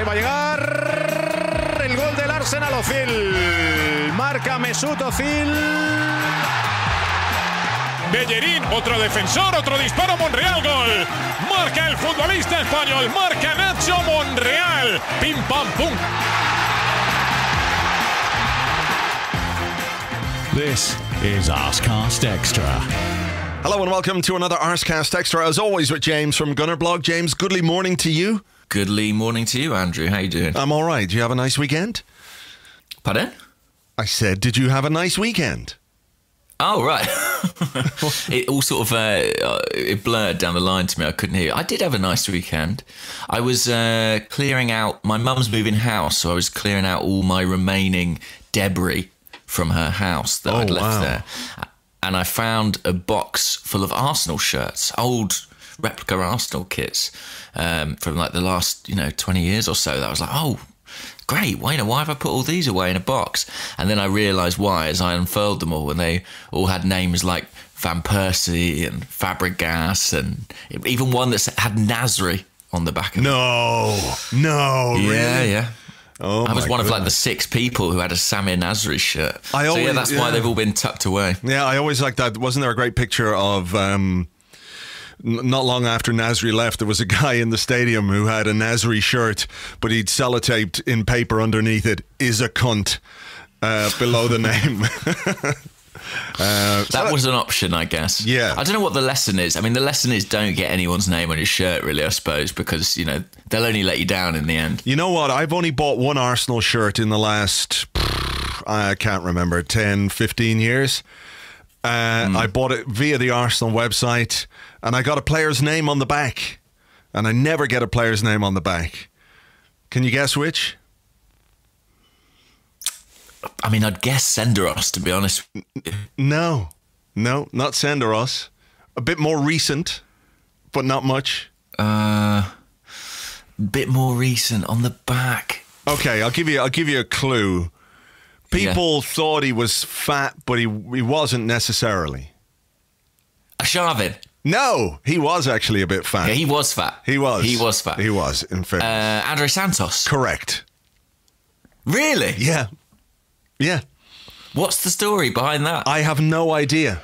Ahí va a llegar el gol del Arsenal. Ozil. Marca Mesut Ozil. Bellerín, otro defensor, otro disparo, Monreal, gol. Marca el futbolista español, marca Nacho Monreal. Pim, pam, pum. This is Arscast Extra. Hello and welcome to another Arscast Extra, as always with James from Gunner Blog. James, goodly morning to you. Goodly morning to you, Andrew. How you doing? I'm all right. Do you have a nice weekend? Pardon? I said, did you have a nice weekend? Oh, right. It all sort of it blurred down the line to me. I couldn't hear. I did have a nice weekend. I was clearing out. My mum's moving house, so I was clearing out all my remaining debris from her house that I'd left there. And I found a box full of Arsenal shirts, old replica Arsenal kits from like the last 20 years or so. That I was like, oh, great, why have I put all these away in a box? And then I realised why as I unfurled them all, and they all had names like Van Persie and Fabregas, and even one that had Nasri on the back of it. No, really? Yeah. Oh, I was one of like the 6 people who had a Samir Nasri shirt. That's why they've all been tucked away. Yeah, I always liked that. Wasn't there a great picture of... not long after Nasri left, there was a guy in the stadium who had a Nasri shirt, but he'd sellotaped in paper underneath it, "is a cunt," below the name. That was an option, I guess. Yeah. I don't know what the lesson is. I mean, the lesson is don't get anyone's name on your shirt, really, I suppose, because, they'll only let you down in the end. You know what? I've only bought one Arsenal shirt in the last, I can't remember, 10, 15 years. I bought it via the Arsenal website, and I got a player's name on the back. And I never get a player's name on the back. Can you guess which? I mean, I'd guess Senderos, to be honest. No, not Senderos. A bit more recent, but not much. Bit more recent on the back. Okay, I'll give you a clue. People thought he was fat, but he wasn't necessarily. Arshavin. No, he was actually a bit fat. Yeah, he was fat. He was fat. He was, in fairness. Andre Santos. Correct. Really? Yeah. What's the story behind that? I have no idea.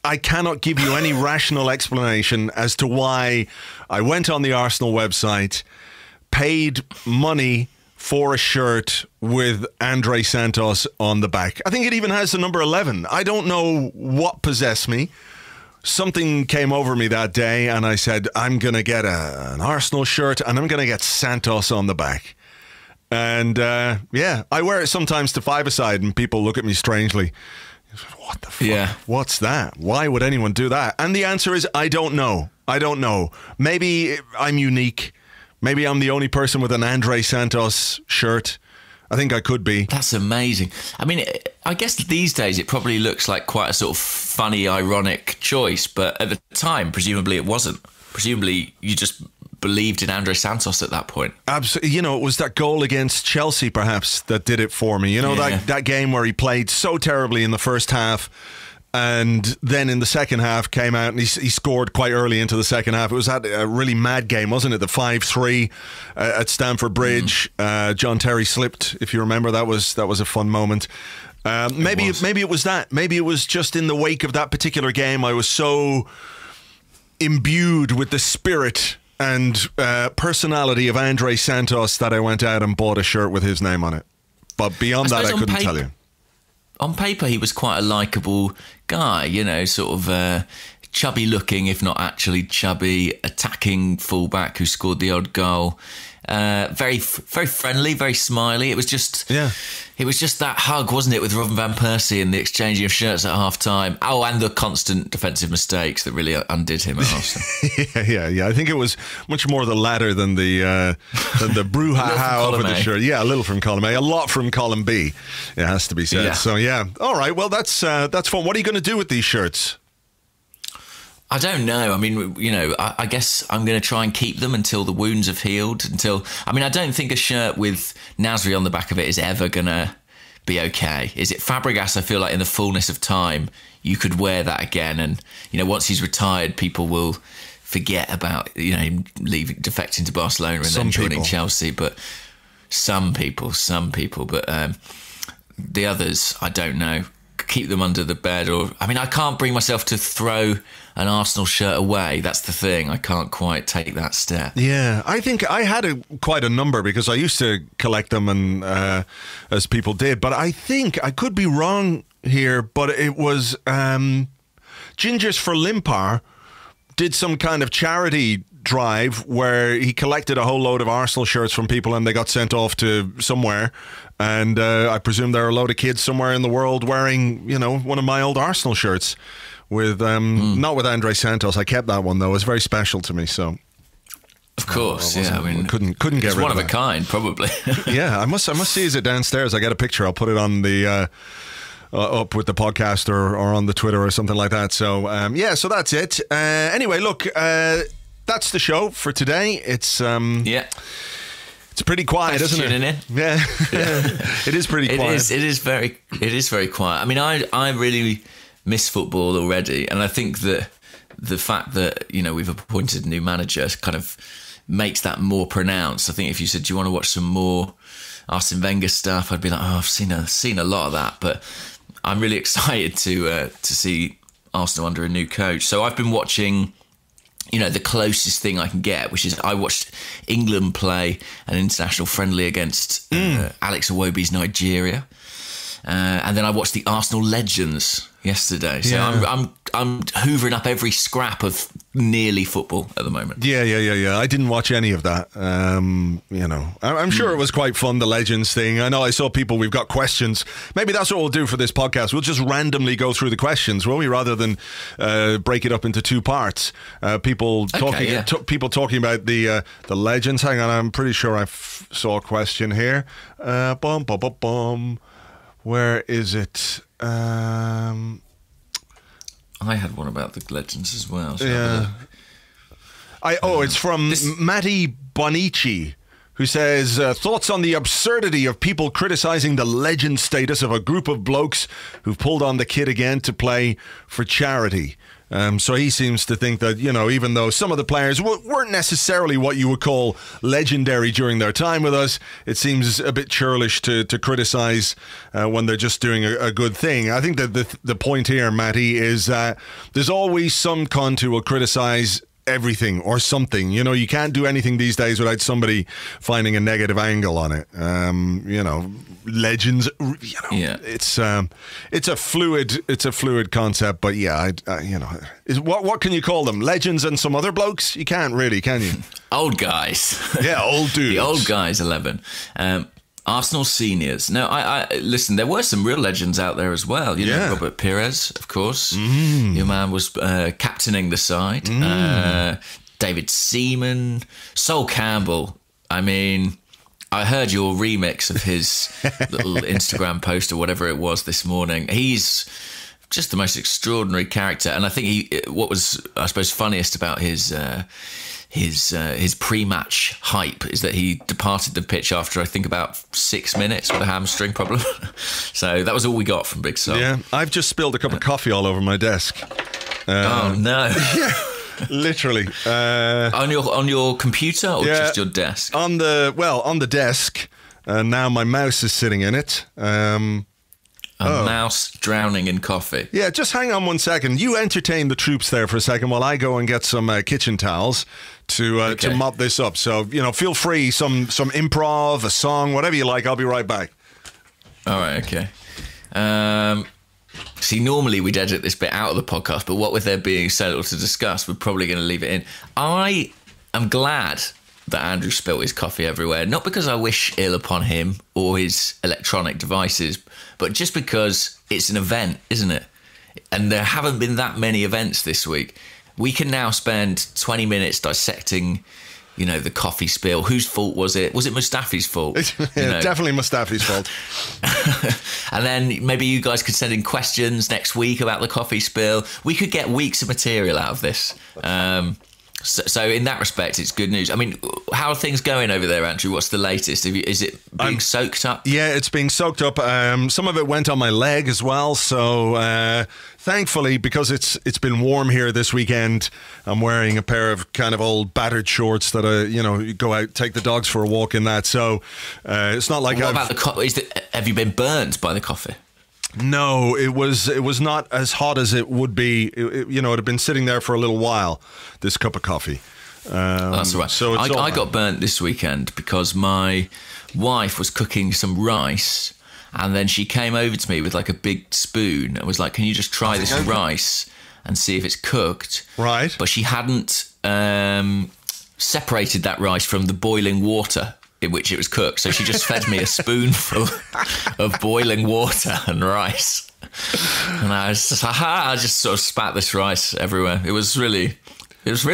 I cannot give you any rational explanation as to why I went on the Arsenal website, paid money for a shirt with Andre Santos on the back. I think it even has the number 11. I don't know what possessed me. Something came over me that day and I said, I'm going to get an Arsenal shirt and I'm going to get Santos on the back. And I wear it sometimes to five-a-side and people look at me strangely. What the fuck? Yeah. What's that? Why would anyone do that? And the answer is, I don't know. Maybe I'm unique. Maybe I'm the only person with an Andre Santos shirt. I think I could be. That's amazing. I mean, I guess these days it probably looks like quite a sort of funny, ironic choice, but at the time, presumably it wasn't. Presumably you just believed in Andre Santos at that point. Absolutely. It was that goal against Chelsea, perhaps, that did it for me. That game where he played so terribly in the first half, and then in the second half came out and he scored quite early into the second half. It was a really mad game, wasn't it? The 5-3 at Stamford Bridge. John Terry slipped, if you remember. That was a fun moment. Maybe it was that. Maybe it was just in the wake of that particular game. I was so imbued with the spirit and personality of Andre Santos that I went out and bought a shirt with his name on it. But beyond that, I couldn't tell you. On paper, he was quite a likeable guy, sort of chubby looking, if not actually chubby, attacking fullback who scored the odd goal. Very friendly, very smiley. It was just that hug, wasn't it, with Robin Van Persie and the exchanging of shirts at half time. Oh, and the constant defensive mistakes that really undid him at Arsenal. Yeah. I think it was much more the latter than the brouhaha over the shirt. Yeah, a little from column A, a lot from column B. It has to be said. Yeah. So yeah, all right. Well, that's fun. What are you going to do with these shirts? I don't know. I mean, I guess I'm going to try and keep them until the wounds have healed. I don't think a shirt with Nasri on the back of it is ever going to be okay. Is it Fabregas? I feel like in the fullness of time, you could wear that again. And, once he's retired, people will forget about, him defecting to Barcelona and then joining Chelsea. But Some people, but the others, I don't know. Keep them under the bed, I can't bring myself to throw an Arsenal shirt away. That's the thing. I can't quite take that step. Yeah, I think I had quite a number because I used to collect them, and as people did. But I think I could be wrong here. But it was Gingers for Limpar did some kind of charity drive where he collected a whole load of Arsenal shirts from people, and they got sent off to somewhere. And I presume there are a load of kids somewhere in the world wearing, one of my old Arsenal shirts with, not with Andre Santos. I kept that one though. It was very special to me. So, of course, couldn't get rid of it. It's one of a kind, probably. Yeah, I must see it downstairs. I get a picture. I'll put it on the up with the podcast or on the Twitter or something like that. So so that's it. Anyway, look, that's the show for today. It's It's pretty quiet, Thanks isn't for tuning it? in. Yeah, it is pretty quiet. It is very quiet. I mean, I really miss football already, and I think that the fact that we've appointed a new manager kind of makes that more pronounced. I think if you said, "Do you want to watch some more Arsene Wenger stuff?" I'd be like, "Oh, I've seen a lot of that," but I'm really excited to see Arsenal under a new coach. So I've been watching. The closest thing I can get, which is I watched England play an international friendly against Alex Iwobi's Nigeria, and then I watched the Arsenal Legends yesterday. So I'm hoovering up every scrap of nearly football at the moment. Yeah. I didn't watch any of that. I'm sure it was quite fun, the Legends thing. I know I saw people, we've got questions. Maybe that's what we'll do for this podcast. We'll just randomly go through the questions, will we, rather than break it up into two parts. People talking about the Legends. Hang on, I'm pretty sure I saw a question here. Where is it? I had one about the Legends as well. So it's from Matty Bonici, who says, thoughts on the absurdity of people criticising the legend status of a group of blokes who've pulled on the kit again to play for charity. So he seems to think that, even though some of the players weren't necessarily what you would call legendary during their time with us, it seems a bit churlish to criticise when they're just doing a good thing. I think that the point here, Matty, is that there's always some cunt who will criticise everything or something. You can't do anything these days without somebody finding a negative angle on it. Legends, it's a fluid concept, but what can you call them? Legends and some other blokes? You can't really, can you? Old guys. Yeah, old dudes. The old guys 11. Arsenal seniors. No, I listen, there were some real legends out there as well. Robert Pires, of course. Your man was captaining the side. David Seaman. Sol Campbell. I mean, I heard your remix of his little Instagram post or whatever it was this morning. He's just the most extraordinary character. And I think what was, I suppose, funniest about his pre-match hype is that he departed the pitch after, I think, about 6 minutes with a hamstring problem. So that was all we got from Big Sol. Yeah, I've just spilled a cup of coffee all over my desk. Oh no! Yeah, literally. On your computer or just your desk? On the desk. Now my mouse is sitting in it. Mouse drowning in coffee. Yeah, just hang on 1 second. You entertain the troops there for a second while I go and get some kitchen towels to mop this up. So, feel free, some improv, a song, whatever you like. I'll be right back. All right, okay. See, normally we'd edit this bit out of the podcast, but what with there being so little to discuss, we're probably going to leave it in. I am glad that Andrew spilt his coffee everywhere, not because I wish ill upon him or his electronic devices, but just because it's an event, isn't it? And there haven't been that many events this week. We can now spend 20 minutes dissecting, the coffee spill. Whose fault was it? Was it Mustafi's fault? Definitely Mustafi's fault. And then maybe you guys could send in questions next week about the coffee spill. We could get weeks of material out of this. So in that respect, it's good news. I mean, how are things going over there, Andrew? What's the latest? Is it being soaked up? Yeah, it's being soaked up. Some of it went on my leg as well. So thankfully, because it's been warm here this weekend, I'm wearing a pair of kind of old battered shorts that you go out, take the dogs for a walk in that. So it's not like what about the coffee? Have you been burnt by the coffee? No, it was not as hot as it would be. It had been sitting there for a little while, this cup of coffee. That's right. So I got burnt this weekend because my wife was cooking some rice, and then she came over to me with like a big spoon and was like, "Can you just try this rice and see if it's cooked?" Right. But she hadn't separated that rice from the boiling water in which it was cooked. So she just fed me a spoonful of boiling water and rice. And I just sort of spat this rice everywhere. It was really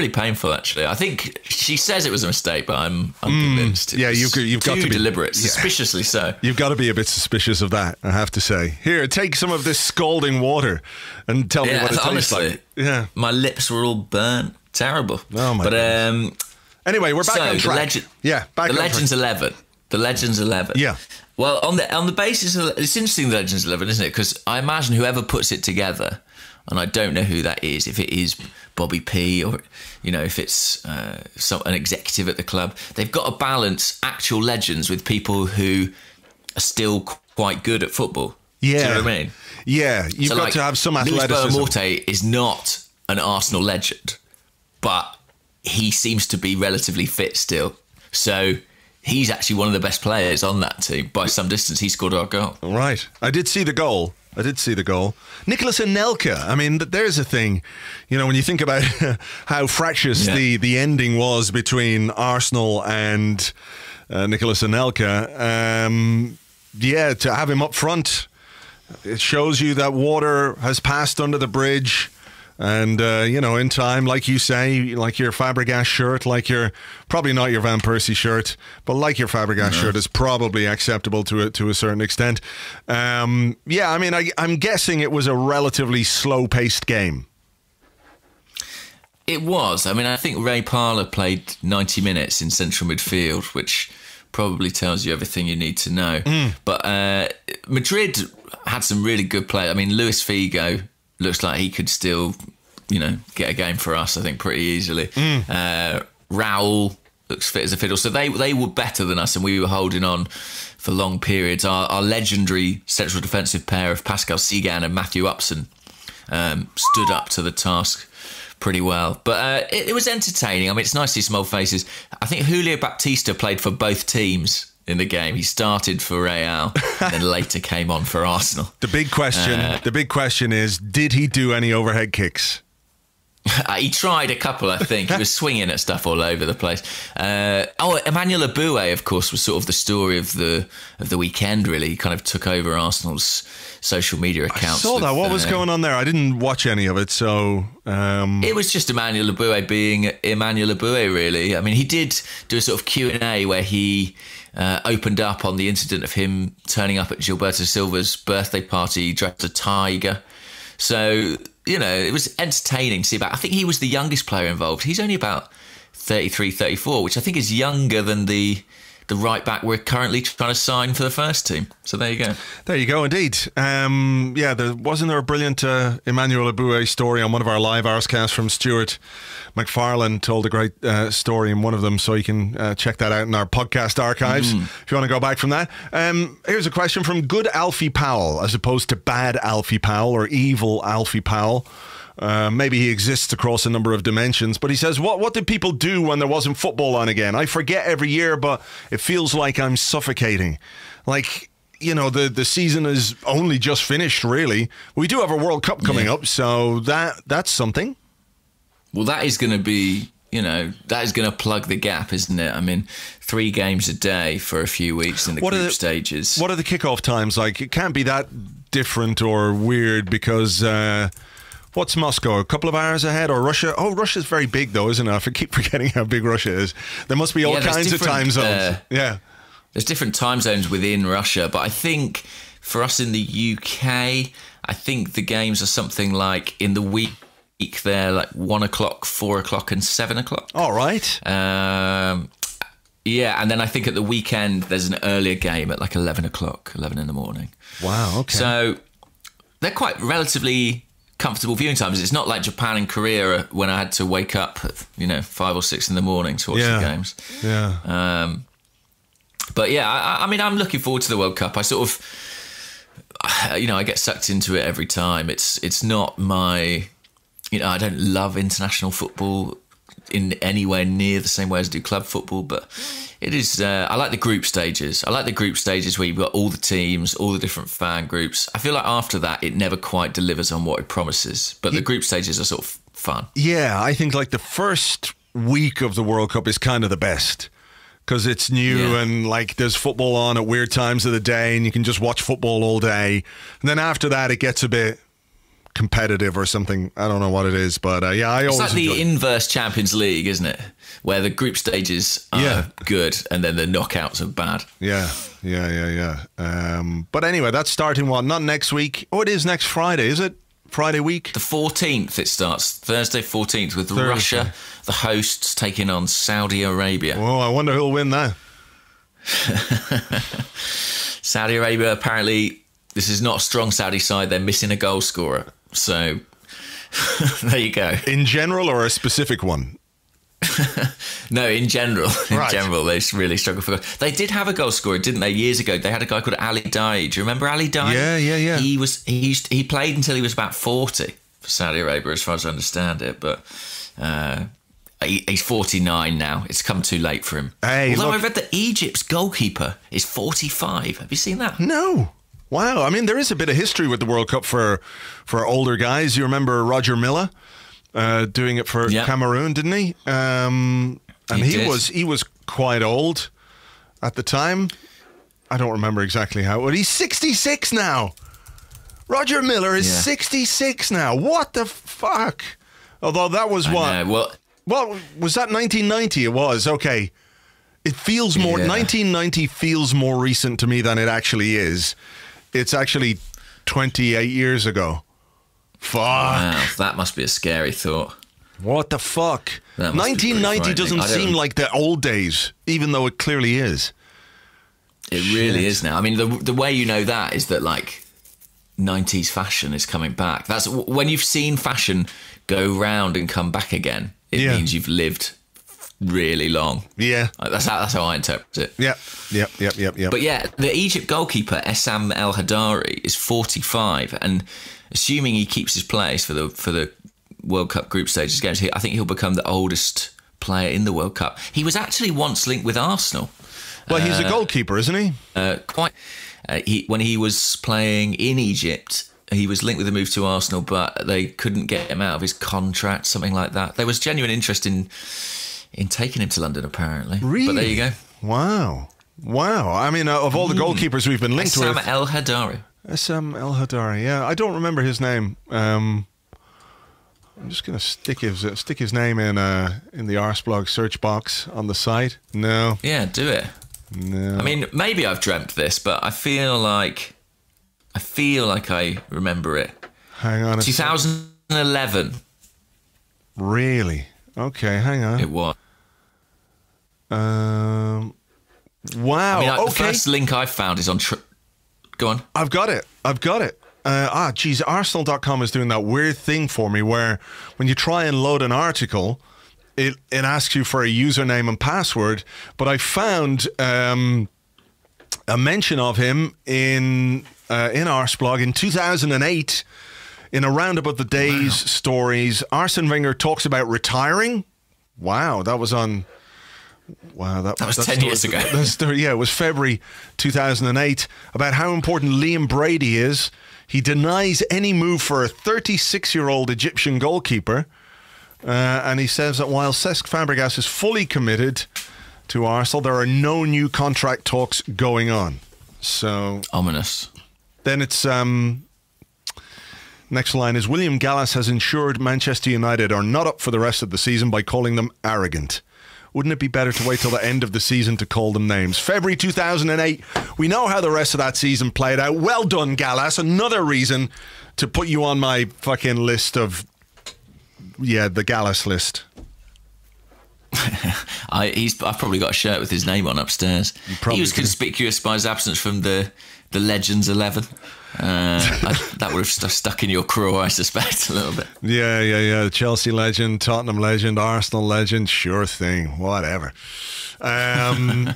painful, actually. I think she says it was a mistake, but I'm convinced. You've got to be deliberate, suspiciously so. You've got to be a bit suspicious of that, I have to say. Here, take some of this scalding water and tell me what it tastes like. Yeah, my lips were all burnt. Terrible. Oh my goodness. Anyway, we're back on track. The Legends 11. The Legends 11. Yeah. Well, on the basis of it's interesting, the Legends 11, isn't it? Because I imagine whoever puts it together, and I don't know who that is, if it is Bobby P or if it's an executive at the club, they've got to balance actual legends with people who are still quite good at football. Yeah. Do you know what I mean? Yeah, you've got to have some athleticism. Luis Boamorte is not an Arsenal legend, but he seems to be relatively fit still. So he's actually one of the best players on that team. By some distance, he scored our goal. Right. I did see the goal. Nicolas Anelka. I mean, there's a thing. When you think about how fractious the ending was between Arsenal and Nicolas Anelka, to have him up front, it shows you that water has passed under the bridge. And, in time, like you say, like your Fabregas shirt, like your, probably not your Van Persie shirt, but like your Fabregas shirt is probably acceptable to a certain extent. I'm guessing it was a relatively slow-paced game. It was. I mean, I think Ray Parlour played 90 minutes in central midfield, which probably tells you everything you need to know. But Madrid had some really good play. I mean, Luis Figo looks like he could still, get a game for us, I think, pretty easily. Raul looks fit as a fiddle. So they were better than us, and we were holding on for long periods. Our legendary central defensive pair of Pascal Sigan and Matthew Upson stood up to the task pretty well. But it was entertaining. I mean, it's nice to see some old faces. I think Julio Baptista played for both teams in the game. He started for Real and then later came on for Arsenal. The big question is, did he do any overhead kicks? He tried a couple, I think. He was swinging at stuff all over the place. Emmanuel Aboué, of course, was sort of the story of the weekend, really. He kind of took over Arsenal's social media accounts. I saw that. What was going on there? I didn't watch any of it, so... It was just Emmanuel Aboué being Emmanuel Aboué, really. I mean, he did do a sort of Q&A where he opened up on the incident of him turning up at Gilberto Silva's birthday party dressed as a tiger. So... it was entertaining to see about. I think he was the youngest player involved. He's only about 33, 34, which I think is younger than the right back we're currently trying to sign for the first team. So there you go. There you go, indeed. Wasn't there a brilliant Emmanuel Aboué story on one of our live Arscasts from Stuart McFarlane? Told a great story in one of them, so you can check that out in our podcast archives if you want to go back from that. Here's a question from Good Alfie Powell, as opposed to Bad Alfie Powell or Evil Alfie Powell. Maybe he exists across a number of dimensions, but he says, what did people do when there wasn't football on again? I forget every year, but it feels like I'm suffocating. Like, the season is only just finished, really. We do have a World Cup coming up, so that's something. Well, that is going to be, that is going to plug the gap, isn't it? I mean, 3 games a day for a few weeks in the group stages. What are the kickoff times like? It can't be that different or weird because... what's Moscow? A couple of hours ahead? Or Russia? Oh, Russia's very big, though, isn't it? I keep forgetting how big Russia is. There must be all kinds of time zones. There's different time zones within Russia, but I think for us in the UK, I think the games are something like in the week week they're like 1 o'clock, 4 o'clock, and 7 o'clock. All right. Yeah, and then I think at the weekend there's an earlier game at like 11 o'clock, 11 in the morning. Wow, okay. So they're quite relatively comfortable viewing times. It's not like Japan and Korea when I had to wake up at 5 or 6 in the morning to watch the games. Yeah. But yeah, I mean, I'm looking forward to the World Cup. I sort of, I get sucked into it every time. It's not my, I don't love international football in anywhere near the same way as I do club football, but it is. I like the group stages. I like the group stages where you've got all the teams, all the different fan groups. I feel like after that, it never quite delivers on what it promises. But the group stages are sort of fun. Yeah, I think like the first week of the World Cup is kind of the best because it's new and like there's football on at weird times of the day and you can just watch football all day. And then after that, it gets a bit competitive or something. I don't know what it is, but I always it's like the inverse Champions League, isn't it, where the group stages are good and then the knockouts are bad. Yeah. But anyway, that's starting not next week. Oh, it is next Friday, is it? Friday week? The 14th it starts, Thursday 14th, with Russia, the hosts, taking on Saudi Arabia. Oh, I wonder who'll win that. Saudi Arabia, apparently this is not a strong Saudi side. They're missing a goal scorer. So there you go. In general or a specific one? No, in general. In right. general, they really struggle for goals. They did have a goal scorer, didn't they, years ago? They had a guy called Ali Daei. Do you remember Ali Daei? Yeah. He played until he was about 40 for Saudi Arabia, as far as I understand it. But he's 49 now. It's come too late for him. Although I read that Egypt's goalkeeper is 45. Have you seen that? No. Wow. I mean, there is a bit of history with the World Cup for older guys. You remember Roger Milla doing it for Cameroon, didn't he? And he was quite old at the time. I don't remember exactly how. But he's 66 now. Roger Miller is 66 now. What the fuck? Although that was what? Well, was that 1990? It was. Okay. It feels more... 1990 feels more recent to me than it actually is. It's actually 28 years ago. Fuck. Wow, that must be a scary thought. What the fuck? 1990 doesn't seem like the old days, even though it clearly is. It really is now. I mean, the way you know that is that, like, 90s fashion is coming back. That's when you've seen fashion go round and come back again, it means you've lived really long. Yeah. That's how I interpret it. Yep. But yeah, the Egypt goalkeeper, Essam El Hadari, is 45, and assuming he keeps his place for the World Cup group stages games, I think he'll become the oldest player in the World Cup. He was actually once linked with Arsenal. Well, he's a goalkeeper, isn't he? When he was playing in Egypt, he was linked with a move to Arsenal, but they couldn't get him out of his contract, something like that. There was genuine interest in taking him to London, apparently. Really? But there you go. Wow. I mean, of all the goalkeepers we've been linked with... Essam El Hadari. Essam El Hadari, yeah. I don't remember his name. I'm just going to stick his name in the Arsblog search box on the site. No. Yeah, do it. No. I mean, maybe I've dreamt this, but I feel like I remember it. Hang on. 2011. Really? Okay, hang on. It was. Wow. I mean, the first link I found is on... Go on. I've got it. Arsenal.com is doing that weird thing for me where when you try and load an article, it asks you for a username and password. But I found a mention of him in Arsblog in 2008 in a roundup of the day's stories. Arsene Wenger talks about retiring. Wow, that was on... Wow, that was 10 years ago. It was February 2008, about how important Liam Brady is. He denies any move for a 36-year-old Egyptian goalkeeper. And he says that while Cesc Fabregas is fully committed to Arsenal, there are no new contract talks going on. So ominous. Then it's... next line is, William Gallas has ensured Manchester United are not up for the rest of the season by calling them arrogant. Wouldn't it be better to wait till the end of the season to call them names? February 2008. We know how the rest of that season played out. Well done, Gallas. Another reason to put you on my fucking list of the Gallus list. I've probably got a shirt with his name on upstairs. He was conspicuous by his absence from the Legends 11. That would have stuck in your craw, I suspect, a little bit. Yeah. Chelsea legend, Tottenham legend, Arsenal legend, sure thing, whatever. So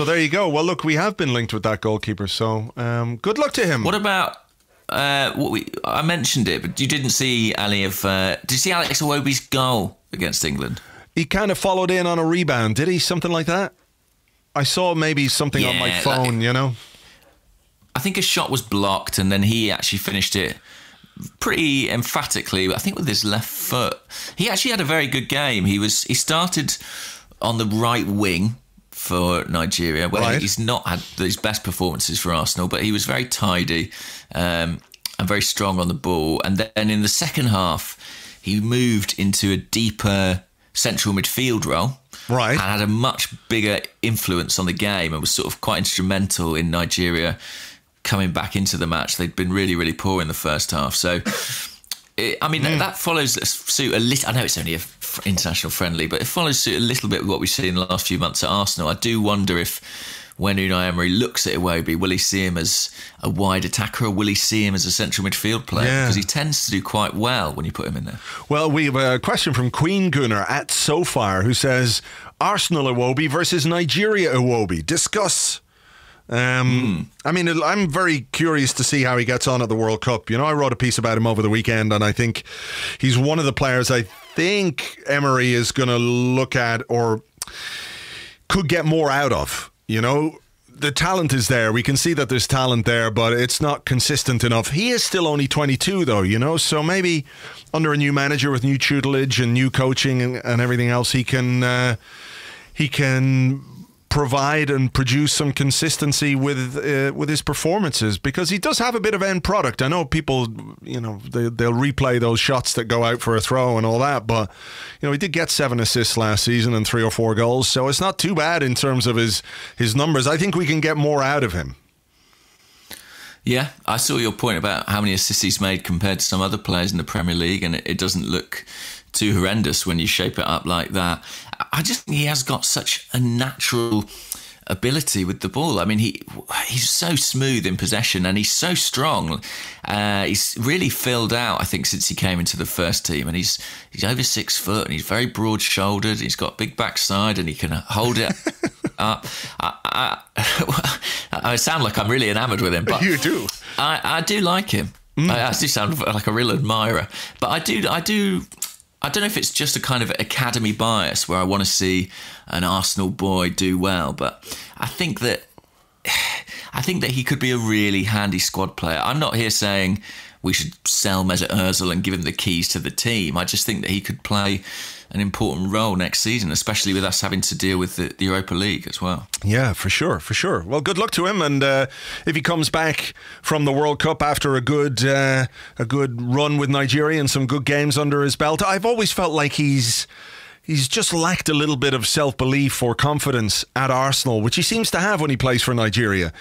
there you go. Well, look, we have been linked with that goalkeeper, so good luck to him. What about I mentioned it, but you didn't see did you see Alex Iwobi's goal against England? He kind of followed in on a rebound, did he? Something like that? I saw maybe something on my phone, I think a shot was blocked, and then he actually finished it pretty emphatically, I think with his left foot. He actually had a very good game. He started on the right wing for Nigeria, where he's not had his best performances for Arsenal, but he was very tidy and very strong on the ball. And then in the second half, he moved into a deeper central midfield role. Right. And had a much bigger influence on the game and was sort of quite instrumental in Nigeria coming back into the match. They'd been really, really poor in the first half. So, that follows suit a little. I know it's only an international friendly, but it follows suit a little bit with what we've seen in the last few months at Arsenal. I do wonder if when Unai Emery looks at Iwobi, will he see him as a wide attacker or will he see him as a central midfield player? Yeah. Because he tends to do quite well when you put him in there. Well, we have a question from Queen Gunnar at SoFire who says, Arsenal Iwobi versus Nigeria Iwobi. Discuss. I'm very curious to see how he gets on at the World Cup. I wrote a piece about him over the weekend, and I think he's one of the players I think Emery is going to look at or could get more out of. The talent is there. We can see that there's talent there, but it's not consistent enough. He is still only 22 though, so maybe under a new manager with new tutelage and new coaching and everything else, he can provide and produce some consistency with his performances, because he does have a bit of end product. I know people, they'll replay those shots that go out for a throw and all that, but he did get 7 assists last season and 3 or 4 goals, so it's not too bad in terms of his numbers. I think we can get more out of him. Yeah, I saw your point about how many assists he's made compared to some other players in the Premier League, and it doesn't look too horrendous when you shape it up like that. I just think he has got such a natural ability with the ball. I mean, he's so smooth in possession and he's so strong. He's really filled out, I think, since he came into the first team, and he's over 6 foot and he's very broad shouldered. He's got a big backside and he can hold it up. I sound like I'm really enamoured with him, but you do. I do like him. I do sound like a real admirer, but I don't know if it's just a kind of academy bias where I want to see an Arsenal boy do well, but I think that he could be a really handy squad player. I'm not here saying we should sell Mesut Ozil and give him the keys to the team. I just think that he could play an important role next season, especially with us having to deal with the Europa League as well. Yeah, for sure. Well, good luck to him, and if he comes back from the World Cup after a good run with Nigeria and some good games under his belt, I've always felt like he's just lacked a little bit of self-belief or confidence at Arsenal, which he seems to have when he plays for Nigeria,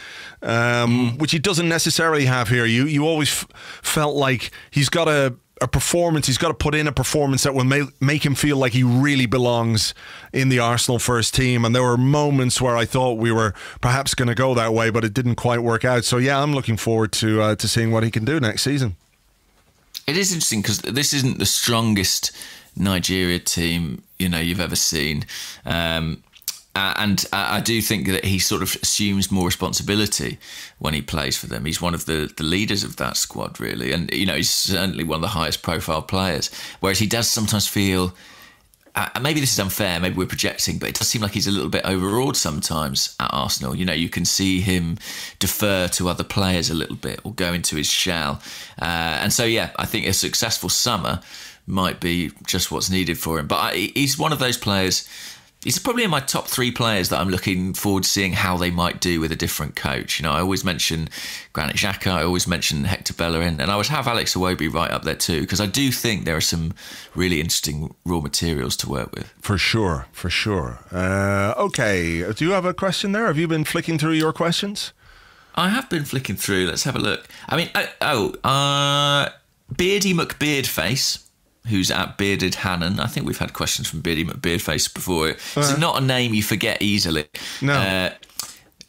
which he doesn't necessarily have here. You always felt like he's got a performance, he's got to put in a performance that will make him feel like he really belongs in the Arsenal first team. And there were moments where I thought we were perhaps going to go that way, but it didn't quite work out. So yeah, I'm looking forward to seeing what he can do next season. It is interesting because this isn't the strongest Nigeria team you've ever seen, and I do think that he sort of assumes more responsibility when he plays for them. He's one of the leaders of that squad, really, and he's certainly one of the highest profile players, whereas he does sometimes feel maybe this is unfair, maybe we're projecting, but it does seem like he's a little bit overawed sometimes at Arsenal. You can see him defer to other players a little bit or go into his shell, and so yeah, I think a successful summer might be just what's needed for him. But he's one of those players. He's probably in my top 3 players that I'm looking forward to seeing how they might do with a different coach. I always mention Granit Xhaka, I always mention Hector Bellerin, and I would have Alex Iwobi right up there too, because I do think there are some really interesting raw materials to work with. For sure. Okay, do you have a question there? Have you been flicking through your questions? I have been flicking through. Let's have a look. I mean, Beardy McBeardface who's at Bearded Hannon. I think we've had questions from Beardy McBeardface before. It's not a name you forget easily. No.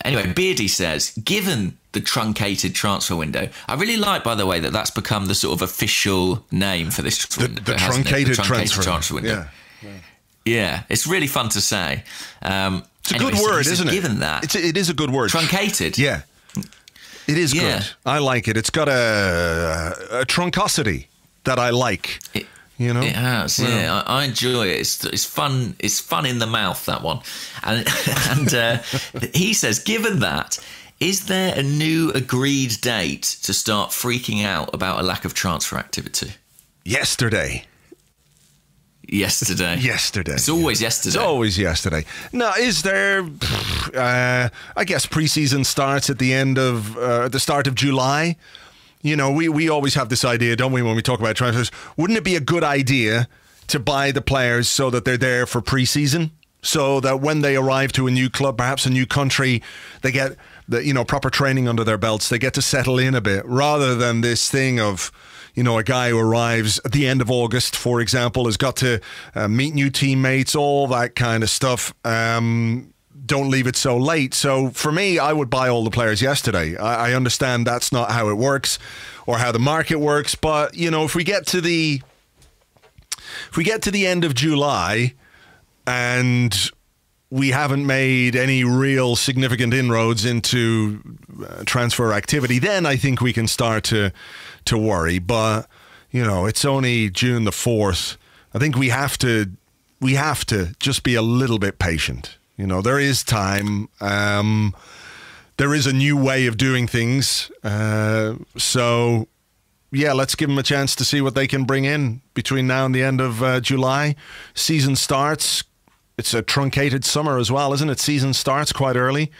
Anyway, Beardy says, given the truncated transfer window, I really like, by the way, that that's become the sort of official name for this window. The truncated transfer window. Yeah, it's really fun to say. It's a good word, isn't it? Given that. It is a good word. Truncated. Yeah. It is good. I like it. It's got a truncosity that I like. It has, yeah. I enjoy it. It's fun. It's fun in the mouth, that one. And he says, given that, is there a new agreed date to start freaking out about a lack of transfer activity? Yesterday. It's always yesterday. It's always yesterday. Now, is there? I guess preseason starts at the start of July. You know, we always have this idea, don't we, when we talk about transfers? Wouldn't it be a good idea to buy the players so that they're there for preseason, so that when they arrive to a new club, perhaps a new country, they get the proper training under their belts. They get to settle in a bit, rather than this thing of, a guy who arrives at the end of August, for example, has got to meet new teammates, all that kind of stuff. Don't leave it so late. So for me, I would buy all the players yesterday. I understand that's not how it works or how the market works, but if we get to the end of July and we haven't made any real significant inroads into transfer activity, then I think we can start to worry. But it's only June the 4th. I think we have to just be a little bit patient. There is time. There is a new way of doing things. So, let's give them a chance to see what they can bring in between now and the end of July. Season starts. It's a truncated summer as well, isn't it? Season starts quite early.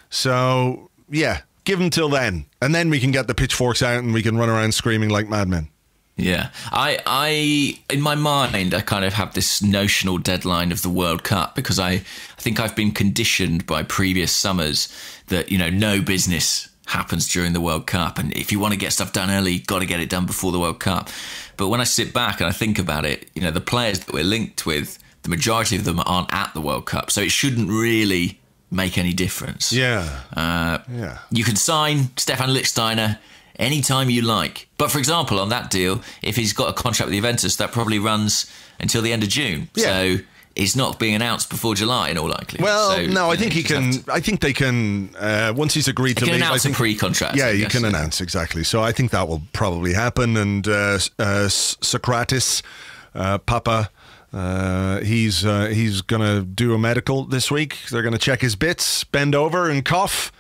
So, give them till then. And then we can get the pitchforks out and we can run around screaming like madmen. Yeah, I in my mind, I kind of have this notional deadline of the World Cup, because I think I've been conditioned by previous summers that, no business happens during the World Cup. And if you want to get stuff done early, you've got to get it done before the World Cup. But when I sit back and I think about it, the players that we're linked with, the majority of them aren't at the World Cup. So it shouldn't really make any difference. Yeah. You can sign Stefan Lichtsteiner anytime you like. But for example, on that deal, if he's got a contract with Juventus, that probably runs until the end of June. Yeah. So it's not being announced before July in all likelihood. Well, no, I think he can. I think they can. Once he's agreed to leave, announce a pre-contract. Yeah, you can announce exactly. So I think that will probably happen. And Socrates, Papa. He's going to do a medical this week. They're going to check his bits, bend over and cough.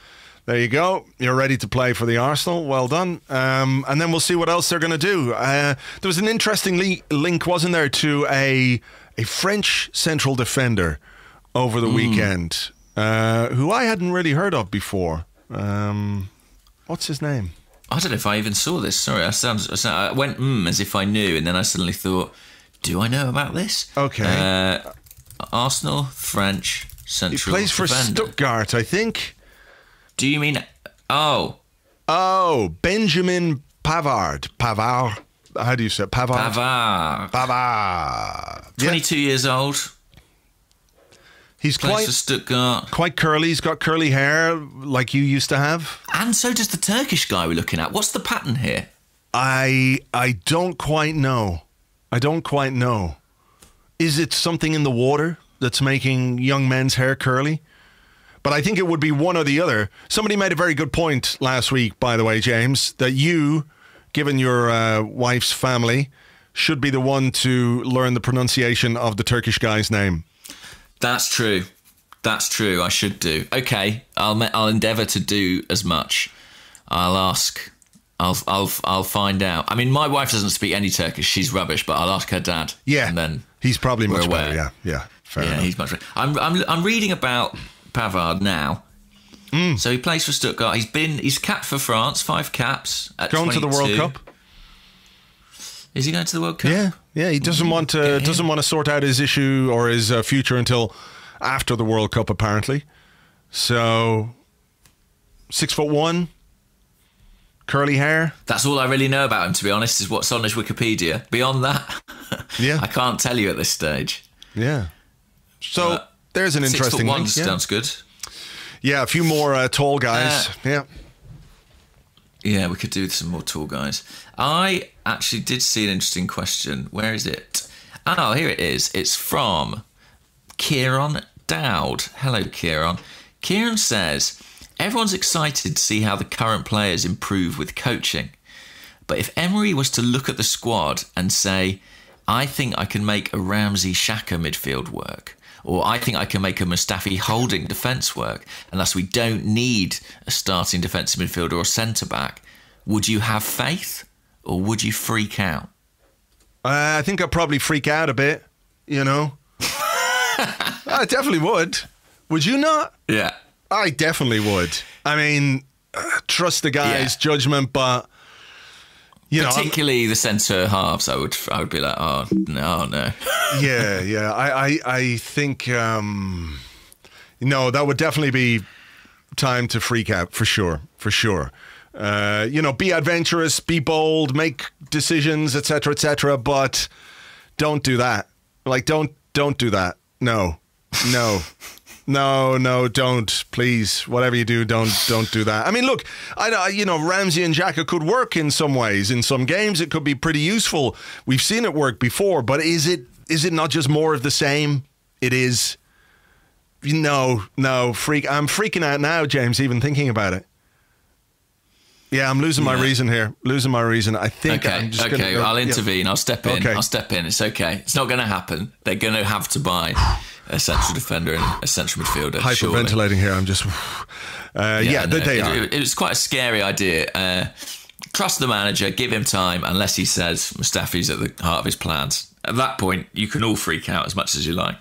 There you go. You're ready to play for the Arsenal. Well done. And then we'll see what else they're going to do. There was an interesting link, wasn't there, to a French central defender over the weekend, who I hadn't really heard of before. What's his name? I don't know if I even saw this. Sorry, I went as if I knew, and then I suddenly thought, do I know about this? Okay. Arsenal, French central defender. He plays for Stuttgart, I think. Do you mean... Oh, Benjamin Pavard. Pavard. How do you say it? Pavard. 22 years old. He's plays for Stuttgart. Quite curly. He's got curly hair like you used to have. And so does the Turkish guy we're looking at. What's the pattern here? I don't quite know. Is it something in the water that's making young men's hair curly? But I think it would be one or the other. Somebody made a very good point last week, by the way, James, that you, given your wife's family, should be the one to learn the pronunciation of the Turkish guy's name. That's true. I should do. Okay, I'll endeavour to do as much. I'll ask. I'll find out. I mean, my wife doesn't speak any Turkish. She's rubbish, but I'll ask her dad. Yeah, and then he's probably much better. Yeah. Fair enough. He's much better. I'm reading about Pavard now. So he plays for Stuttgart. He's capped for France, 5 caps at going 22. to the World Cup. Is he going to the World Cup? Yeah. He doesn't want to sort out his issue or his future until after the World Cup, apparently. So 6'1", curly hair. That's all I really know about him, to be honest, is what's on his Wikipedia. Beyond that, Yeah. I can't tell you at this stage. Yeah. So there's an interesting 6'1" link. sounds good. Yeah, a few more tall guys. Yeah. Yeah, we could do some more tall guys. I actually did see an interesting question. Where is it? Oh, here it is. It's from Kieran Dowd. Hello, Kieran. Kieran says, everyone's excited to see how the current players improve with coaching. But if Emery was to look at the squad and say, I think I can make a Ramsey Xhaka midfield work, or I think I can make a Mustafi Holding defence work, and thus we don't need a starting defensive midfielder or centre-back, would you have faith or would you freak out? I think I'd probably freak out a bit, you know. I definitely would. Would you not? Yeah. I definitely would. I mean, trust the guy's judgment, but you particularly the centre halves, I would be like, oh no. Yeah. I think that would definitely be time to freak out for sure. Be adventurous, be bold, make decisions, etc., but don't do that. Like, don't do that. No, don't, please. Whatever you do, don't do that. I mean, look, Ramsey and Xhaka could work in some ways. In some games, it could be pretty useful. We've seen it work before, but is it not just more of the same? It is. No, I'm freaking out now, James, even thinking about it. Yeah, I'm losing my reason here. I think I'm just going to... I'll intervene. I'll step in. Okay. I'll step in. It's okay. It's not going to happen. They're going to have to buy a central defender and a central midfielder. Hyperventilating here. I'm just... they are. It was quite a scary idea. Trust the manager. Give him time, unless he says Mustafi's at the heart of his plans. At that point, you can all freak out as much as you like.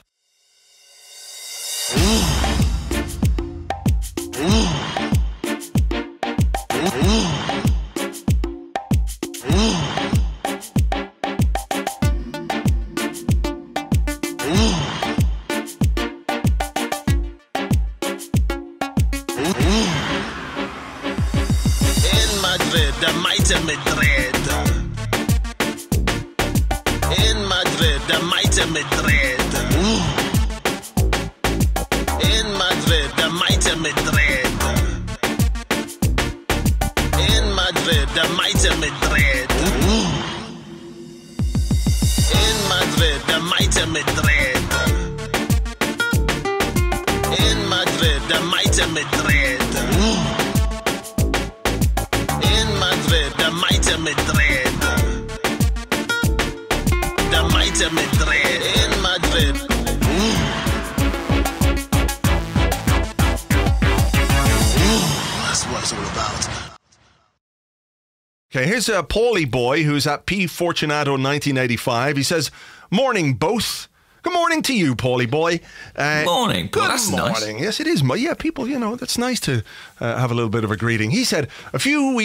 Okay, here's a Paulie boy who's at P Fortunato 1985. He says, "Morning, both." Good morning to you, Paulie boy. Morning. Good that's morning. Nice. Yes, it is. Yeah, people, that's nice to have a little bit of a greeting. He said, a few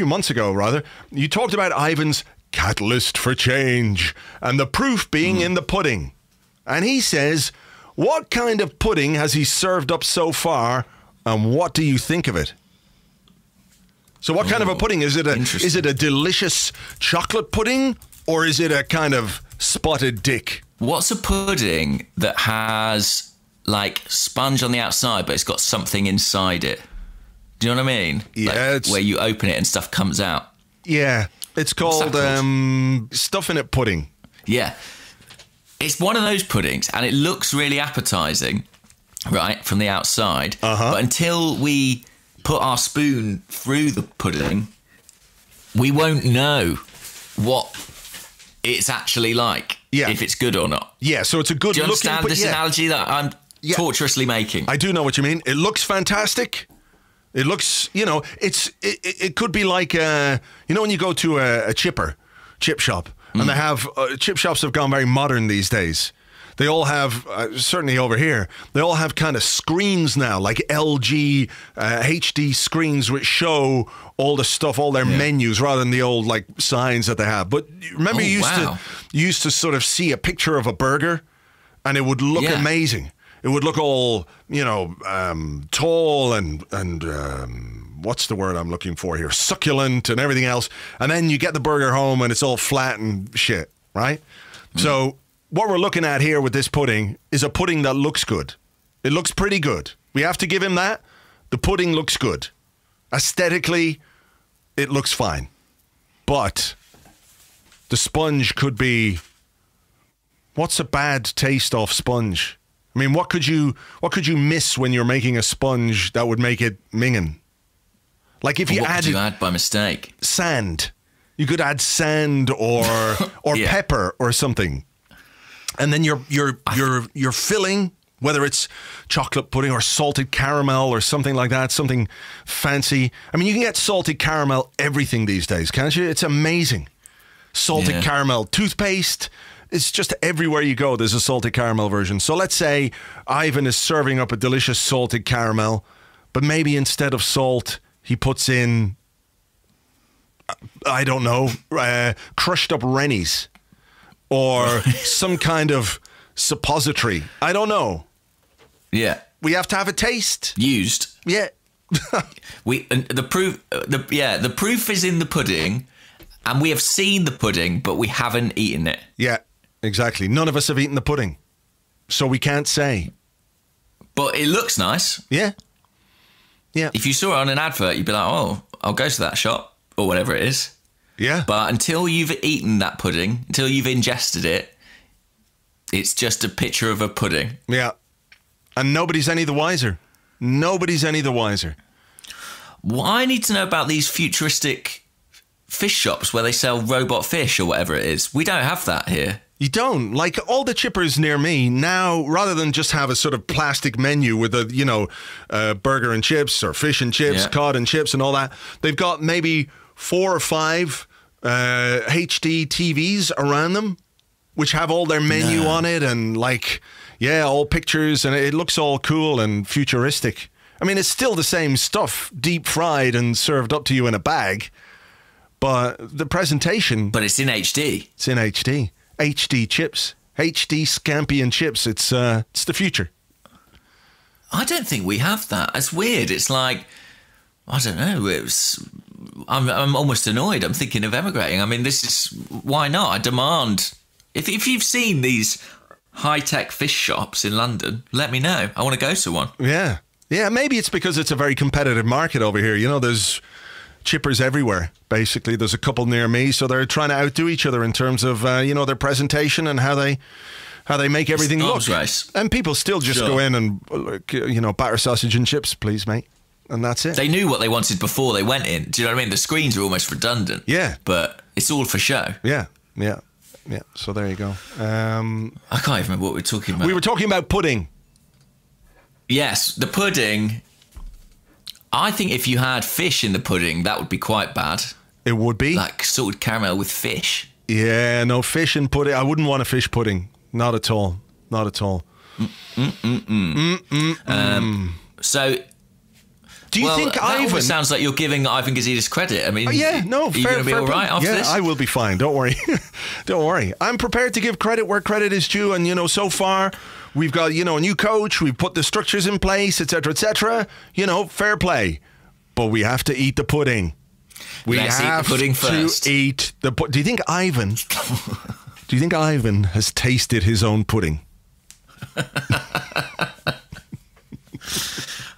months ago, rather, you talked about Ivan's catalyst for change and the proof being in the pudding. And he says, what kind of pudding has he served up so far, and what do you think of it? So what kind of a pudding? Is it a delicious chocolate pudding, or is it a kind of spotted dick? What's a pudding that has like sponge on the outside, but it's got something inside it? Do you know what I mean? Yeah, like where you open it and stuff comes out. Yeah, it's called stuffing it pudding. Yeah, it's one of those puddings, and it looks really appetizing, right, from the outside. But until we put our spoon through the pudding, we won't know what it's actually like. Yeah. If it's good or not. Yeah, so it's a good looking... Do you understand this analogy that I'm tortuously making? I do know what you mean. It looks fantastic. It looks, it could be like, when you go to a chip shop, and they have, chip shops have gone very modern these days. They all have, certainly over here, they all have kind of screens now, like LG HD screens which show all the stuff, all their menus, rather than the old like signs that they have. But remember, you used to sort of see a picture of a burger, and it would look amazing. It would look all, tall and what's the word I'm looking for here? Succulent and everything else. And then you get the burger home and it's all flat and shit, right? So what we're looking at here with this pudding is a pudding that looks good. It looks pretty good. We have to give him that. The pudding looks good. Aesthetically, it looks fine. But the sponge could be... What's a bad taste off sponge? I mean, what could you miss when you're making a sponge that would make it minging? Like if you what added... could you add by mistake? Sand. You could add sand or Yeah. pepper or something. And then you're filling, whether it's chocolate pudding or salted caramel or something like that, something fancy. I mean, you can get salted caramel everything these days, can't you? It's amazing. Salted caramel toothpaste. It's just everywhere you go, there's a salted caramel version. So let's say Ivan is serving up a delicious salted caramel, but maybe instead of salt, he puts in, I don't know, crushed up Rennies or some kind of suppository. I don't know. Yeah. We have to have a taste. Used. Yeah. The proof is in the pudding, and we have seen the pudding, but we haven't eaten it. Yeah, exactly. None of us have eaten the pudding, so we can't say. But it looks nice. Yeah. Yeah. If you saw it on an advert, you'd be like, oh, I'll go to that shop, or whatever it is. Yeah. But until you've eaten that pudding, until you've ingested it, it's just a picture of a pudding. Yeah. And nobody's any the wiser. Nobody's any the wiser. Well, I need to know about these futuristic fish shops where they sell robot fish or whatever it is. We don't have that here. You don't. Like all the chippers near me now, rather than just have a sort of plastic menu with a, burger and chips or fish and chips, cod and chips and all that, they've got maybe 4 or 5 HD TVs around them, which have all their menu on it and all pictures, and it looks all cool and futuristic. I mean, it's still the same stuff, deep fried and served up to you in a bag, but the presentation... But it's in HD. It's in HD. HD chips. HD scampi and chips. It's the future. I don't think we have that. It's weird. It's like, I don't know. I'm almost annoyed. I'm thinking of emigrating. I mean, this is... Why not? I demand... If you've seen these high-tech fish shops in London, let me know. I want to go to one. Yeah. Yeah, maybe it's because it's a very competitive market over here. You know, there's chippers everywhere, basically. There's a couple near me, so they're trying to outdo each other in terms of, their presentation and how they make everything look. Race. And people still just go in and, batter sausage and chips, please, mate. And that's it. They knew what they wanted before they went in. Do you know what I mean? The screens are almost redundant. Yeah. But it's all for show. Yeah, yeah. Yeah, so there you go. I can't even remember what we were talking about. We were talking about pudding. Yes, the pudding. I think if you had fish in the pudding, that would be quite bad. It would be? Like salted caramel with fish. Yeah, no, fish and pudding. I wouldn't want a fish pudding. Not at all. Not at all. So... Do you think Ivan... almost sounds like you're giving Ivan Gazidis credit. I mean, fair. Are you going to be all right after this? Yeah, I will be fine. Don't worry. Don't worry. I'm prepared to give credit where credit is due. And, so far, we've got, a new coach. We've put the structures in place, etc., etc. Fair play. But we have to eat the pudding. Let's eat the pudding first. Do you think Ivan... do you think Ivan has tasted his own pudding?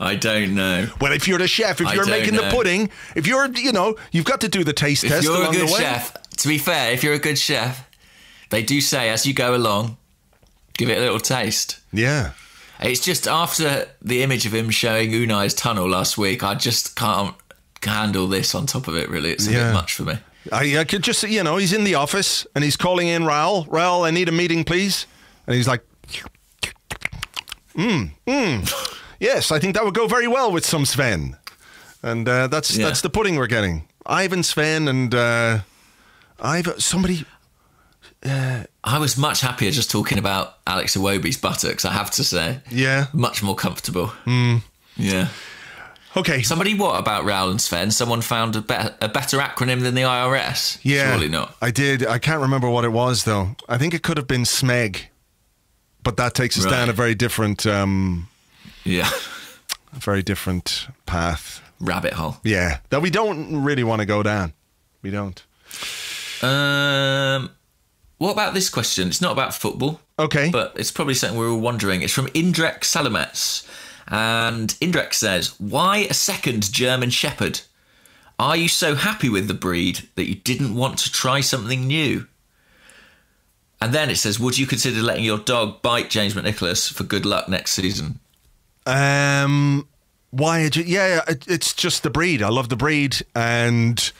I don't know. Well, if you're the chef, if you're making the pudding, if you're, you've got to do the taste test along the way. If you're a good chef, to be fair, if you're a good chef, they do say as you go along, give it a little taste. Yeah. It's just after the image of him showing Unai's tunnel last week, I just can't handle this on top of it, really. It's a bit much for me. I could just, he's in the office and he's calling in Raoul. Raoul, I need a meeting, please. And he's like, yes, I think that would go very well with some Sven. And that's the pudding we're getting. Ivan, Sven, and somebody... I was much happier just talking about Alex Iwobi's buttocks, I have to say. Yeah. Much more comfortable. Yeah. Okay. Somebody, what about Raoul and Sven? Someone found a better acronym than the IRS? Yeah. Surely not. I did. I can't remember what it was, though. I think it could have been SMEG. But that takes us down a very different... Yeah. a very different path. Rabbit hole. Yeah, that we don't really want to go down. We don't. What about this question? It's not about football. Okay. But it's probably something we're all wondering. It's from Indrek Salamets. And Indrek says, why a second German Shepherd? Are you so happy with the breed that you didn't want to try something new? And then it says, would you consider letting your dog bite James McNicholas for good luck next season? Why? It's just the breed. I love the breed, and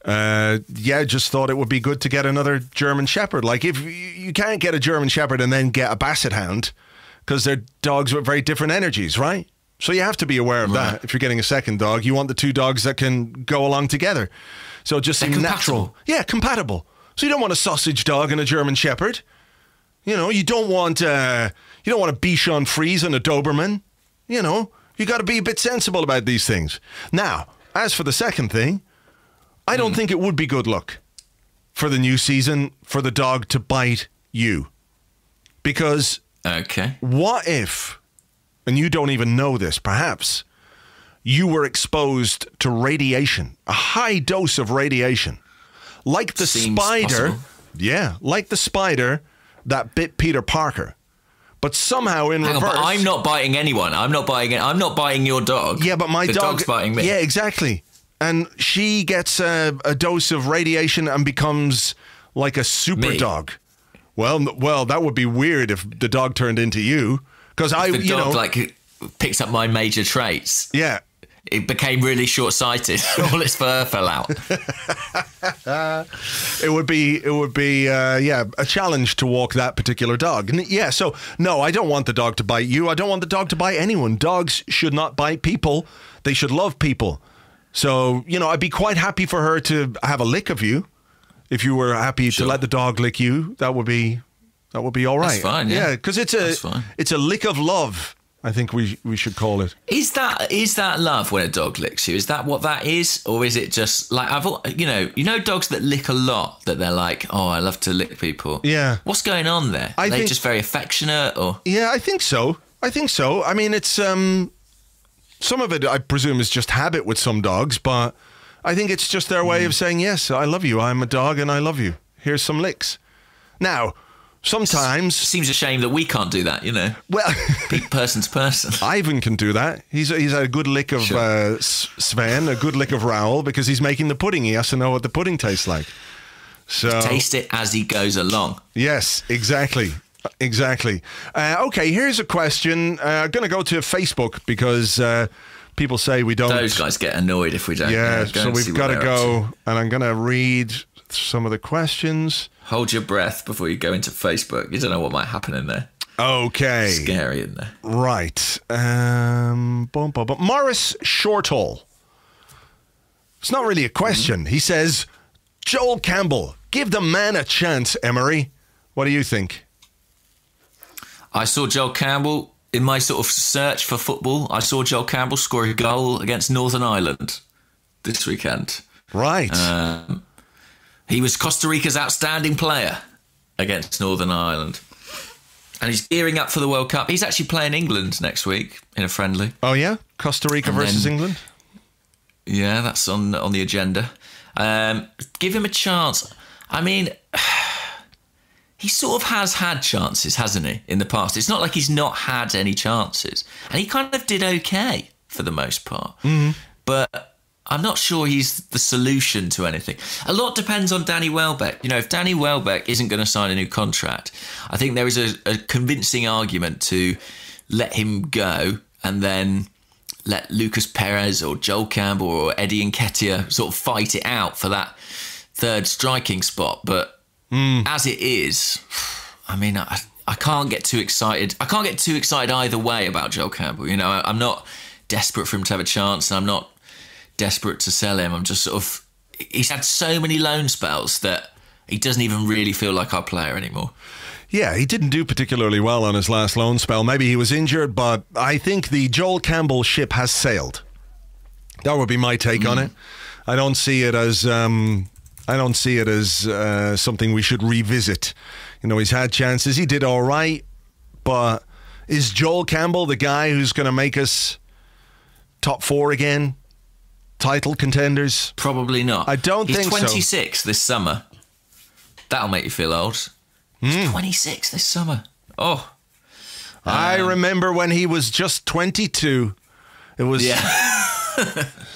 just thought it would be good to get another German Shepherd. Like, if you can't get a German Shepherd and then get a Basset Hound, because they're dogs with very different energies, right? So you have to be aware of that. If you're getting a second dog, you want the two dogs that can go along together. So just seem natural. Yeah, compatible. So you don't want a sausage dog and a German Shepherd. You know, you don't want a Bichon Frise and a Doberman. You know, you got to be a bit sensible about these things. Now, as for the second thing, I don't think it would be good luck for the new season for the dog to bite you. Because what if, and you don't even know this, perhaps, you were exposed to radiation, a high dose of radiation, like the spider. Possible. Yeah, like the spider that bit Peter Parker. But somehow in reverse... But I'm not biting anyone. I'm not biting your dog. Yeah, but my dog's biting me. Yeah, exactly. And she gets a dose of radiation and becomes like a super dog. Well, that would be weird if the dog turned into you. Because the dog like picks up my major traits. Yeah. It became really short-sighted. All its fur fell out. It would be a challenge to walk that particular dog. Yeah, so no, I don't want the dog to bite you. I don't want the dog to bite anyone. Dogs should not bite people. They should love people. So, I'd be quite happy for her to have a lick of you. If you were happy to let the dog lick you, that would be all right. That's fine. Yeah, because it's a lick of love. I think we should call it. Is that love when a dog licks you? Is that what that is, or is it just like dogs that lick a lot, that they're like, oh, I love to lick people. Yeah. What's going on there? Are they just very affectionate, or? Yeah, I think so. I mean, it's some of it I presume is just habit with some dogs, but I think it's just their way of saying, yes, I love you. I'm a dog and I love you. Here's some licks. Now, sometimes... Seems a shame that we can't do that, Well... person to person. Ivan can do that. He's a good lick of Sven, a good lick of Raoul, because he's making the pudding. He has to know what the pudding tastes like. So taste it as he goes along. Yes, exactly. Okay, here's a question. I'm going to go to Facebook because people say we don't... Those guys get annoyed if we don't. Yeah, so we've got to go, and I'm going to read some of the questions. Hold your breath before you go into Facebook. You don't know what might happen in there. Okay. Scary in there. Right. Morris Shortall. It's not really a question. He says, Joel Campbell, give the man a chance, Emery. What do you think? I saw Joel Campbell, in my sort of search for football, I saw Joel Campbell score a goal against Northern Ireland this weekend. Right. He was Costa Rica's outstanding player against Northern Ireland. And he's gearing up for the World Cup. He's actually playing England next week in a friendly. Oh, yeah? Costa Rica versus England? Yeah, that's on the agenda. Give him a chance. I mean, he sort of has had chances, hasn't he, in the past? It's not like he's not had any chances. And he kind of did okay for the most part. Mm-hmm. But I'm not sure he's the solution to anything. A lot depends on Danny Welbeck. If Danny Welbeck isn't going to sign a new contract, I think there is a convincing argument to let him go and then let Lucas Perez or Joel Campbell or Eddie Nketiah sort of fight it out for that third striking spot. But as it is, I mean, I can't get too excited. I can't get too excited either way about Joel Campbell. I'm not desperate for him to have a chance, and I'm not desperate to sell him. I'm just sort of... He's had so many loan spells that he doesn't even really feel like our player anymore. Yeah, he didn't do particularly well on his last loan spell. Maybe he was injured, but I think the Joel Campbell ship has sailed. That would be my take on it. I don't see it as something we should revisit. He's had chances. He did all right, but is Joel Campbell the guy who's going to make us top 4 again? Title contenders? Probably not. I don't think so. He's 26 this summer. That'll make you feel old. He's 26 this summer. Oh. I remember when he was just 22. It was... Yeah.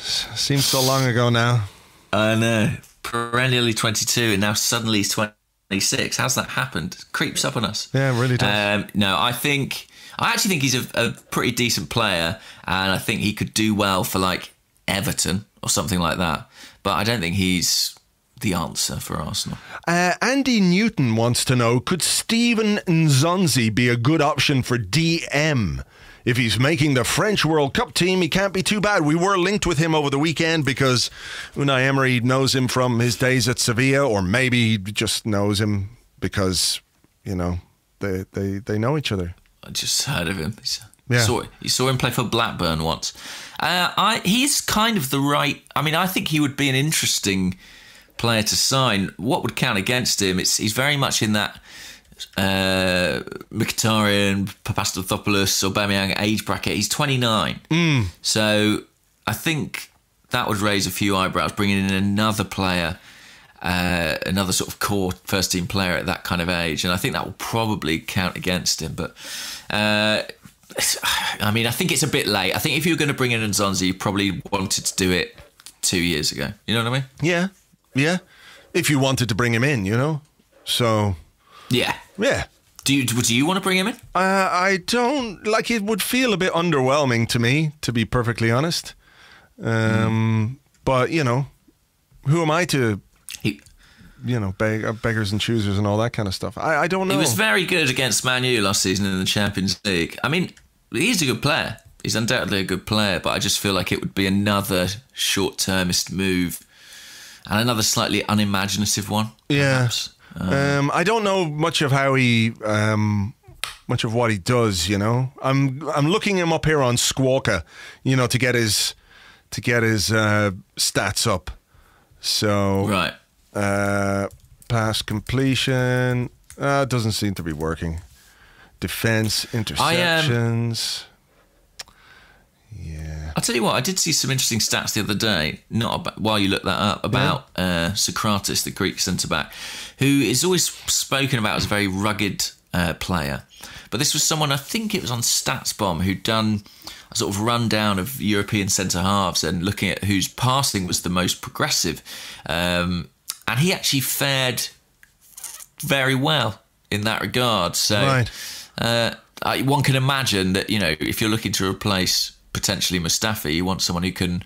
Seems so long ago now. I know. Perennially 22 and now suddenly he's 26. How's that happened? It creeps up on us. Yeah, it really does. No, I actually think he's a pretty decent player, and I think he could do well for like Everton or something like that. But I don't think he's the answer for Arsenal. Andy Newton wants to know, could Steven Nzonzi be a good option for DM? If he's making the French World Cup team, he can't be too bad. We were linked with him over the weekend because Unai Emery knows him from his days at Sevilla, or maybe he just knows him because, you know, they know each other. I just heard of him. Yeah. You saw him play for Blackburn once. He's kind of the right... I mean, I think he would be an interesting player to sign. What would count against him? He's very much in that Mkhitaryan, Papastathopoulos, Aubameyang age bracket. He's 29. So I think that would raise a few eyebrows, bringing in another player, another sort of core first team player at that kind of age. And I think that will probably count against him. But I mean, I think it's a bit late. I think if you were going to bring in Nzonzi, you probably wanted to do it 2 years ago. You know what I mean? Yeah. If you wanted to bring him in, you know. So... Yeah. Do you want to bring him in? I don't. Like, it would feel a bit underwhelming to me, to be perfectly honest. But, you know, who am I to, beggars and choosers and all that kind of stuff? I don't know. He was very good against Man U last season in the Champions League. I mean, he's a good player. He's undoubtedly a good player, but I just feel like it would be another short-termist move and another slightly unimaginative one. Perhaps. Yeah. I don't know much of how he, much of what he does. You know, I'm looking him up here on Squawka, you know, to get his stats up. So right, pass completion doesn't seem to be working. Defense, interceptions. Yeah. I'll tell you what, I did see some interesting stats the other day, while you look that up, about Socrates, the Greek centre-back, who is always spoken about as a very rugged player. But this was someone, I think it was on StatsBomb, who'd done a sort of rundown of European centre-halves and looking at whose passing was the most progressive. And he actually fared very well in that regard. So one can imagine that, you know, if you're looking to replace potentially Mustafi, you want someone who can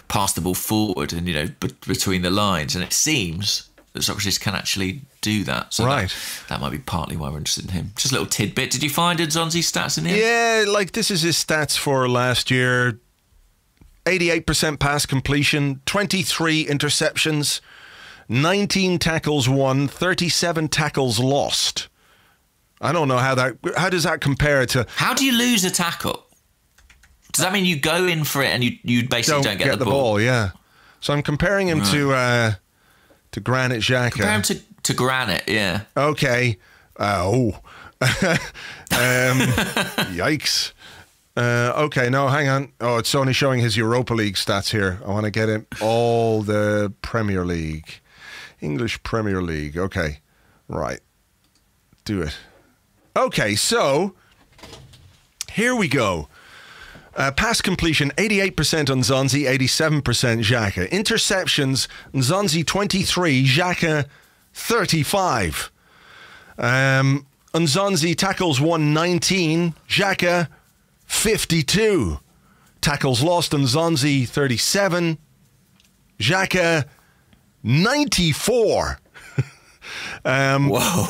pass the ball forward and, you know, between the lines. And it seems that Socrates can actually do that. So that might be partly why we're interested in him. Just a little tidbit. Did you find Nzonzi's stats in here? Yeah, like this is his stats for last year. 88% pass completion, 23 interceptions, 19 tackles won, 37 tackles lost. I don't know how does that compare to... How do you lose a tackle? Does that mean you go in for it and you basically don't get the ball? Yeah. So I'm comparing him to Granit Xhaka. Compare him to Granit, yeah. Okay. Yikes. Okay, no, hang on. Oh, it's only showing his Europa League stats here. I want to get him all the Premier League. English Premier League. Okay. Right. Do it. Okay, so here we go. Pass completion, 88% on Nzonzi, 87% Xhaka. Interceptions, Nzonzi 23, Xhaka 35. Nzonzi tackles won 19, Xhaka 52. Tackles lost, Nzonzi 37, Xhaka 94. Whoa.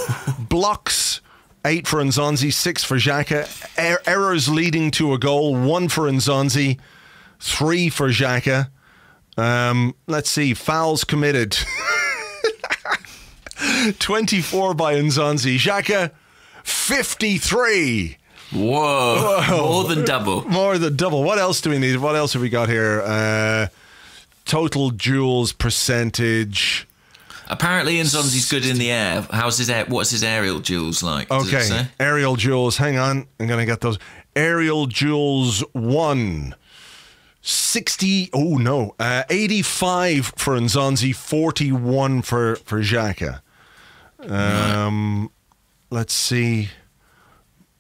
Blocks, 8 for Nzonzi, 6 for Xhaka. Errors leading to a goal, 1 for Nzonzi, 3 for Xhaka. Let's see, fouls committed. 24 by Nzonzi. Xhaka, 53. Whoa. More than double. More than double. What else do we need? What else have we got here? Total duels percentage. Apparently Nzonzi's good in the air. What's his aerial duels like? Okay, aerial duels. Hang on, I'm going to get those. Aerial duels 1. 85 for Nzonzi, 41 for Xhaka. Let's see.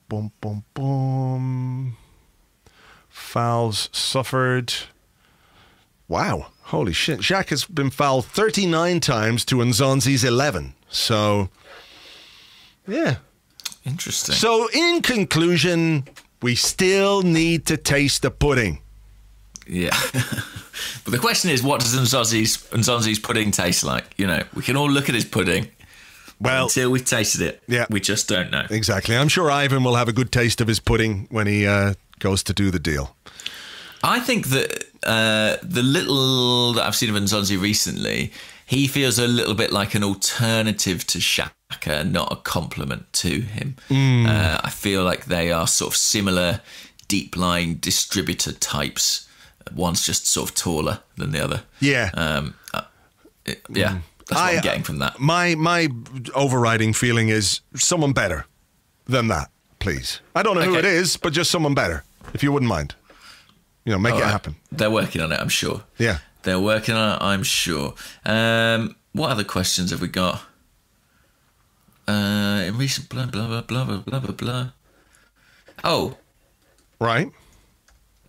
Boom, boom, boom. Fouls suffered. Wow. Holy shit. Xhaka's been fouled 39 times to Nzonzi's 11. So, yeah. Interesting. So, in conclusion, we still need to taste the pudding. Yeah. But the question is, what does Nzonzi's pudding taste like? You know, we can all look at his pudding. Well, until we've tasted it, we just don't know. Exactly. I'm sure Ivan will have a good taste of his pudding when he goes to do the deal. I think that the little that I've seen of Nzonzi recently, he feels a little bit like an alternative to Xhaka, not a compliment to him. I feel like they are sort of similar deep-lying distributor types. One's just sort of taller than the other. Yeah. Yeah. That's what I'm getting from that. My overriding feeling is someone better than that, please. I don't know who it is, but just someone better, if you wouldn't mind. You know, make it happen. They're working on it, I'm sure. Yeah. They're working on it, I'm sure. What other questions have we got? In recent blah, blah, blah, blah, blah, blah, blah. Oh. Right.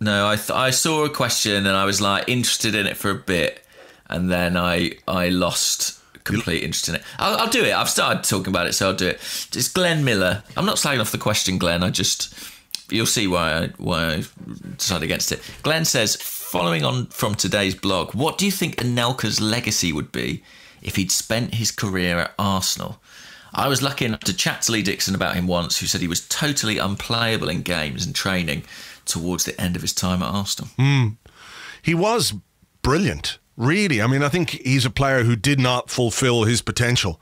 No, I saw a question and I was like interested in it for a bit. And then I lost complete interest in it. I'll do it. I've started talking about it, so I'll do it. It's Glenn Miller. I'm not slagging off the question, Glenn. You'll see why I decided against it. Glenn says, following on from today's blog, what do you think Anelka's legacy would be if he'd spent his career at Arsenal? I was lucky enough to chat to Lee Dixon about him once, who said he was totally unplayable in games and training towards the end of his time at Arsenal. He was brilliant. Really, I mean, I think he's a player who did not fulfill his potential.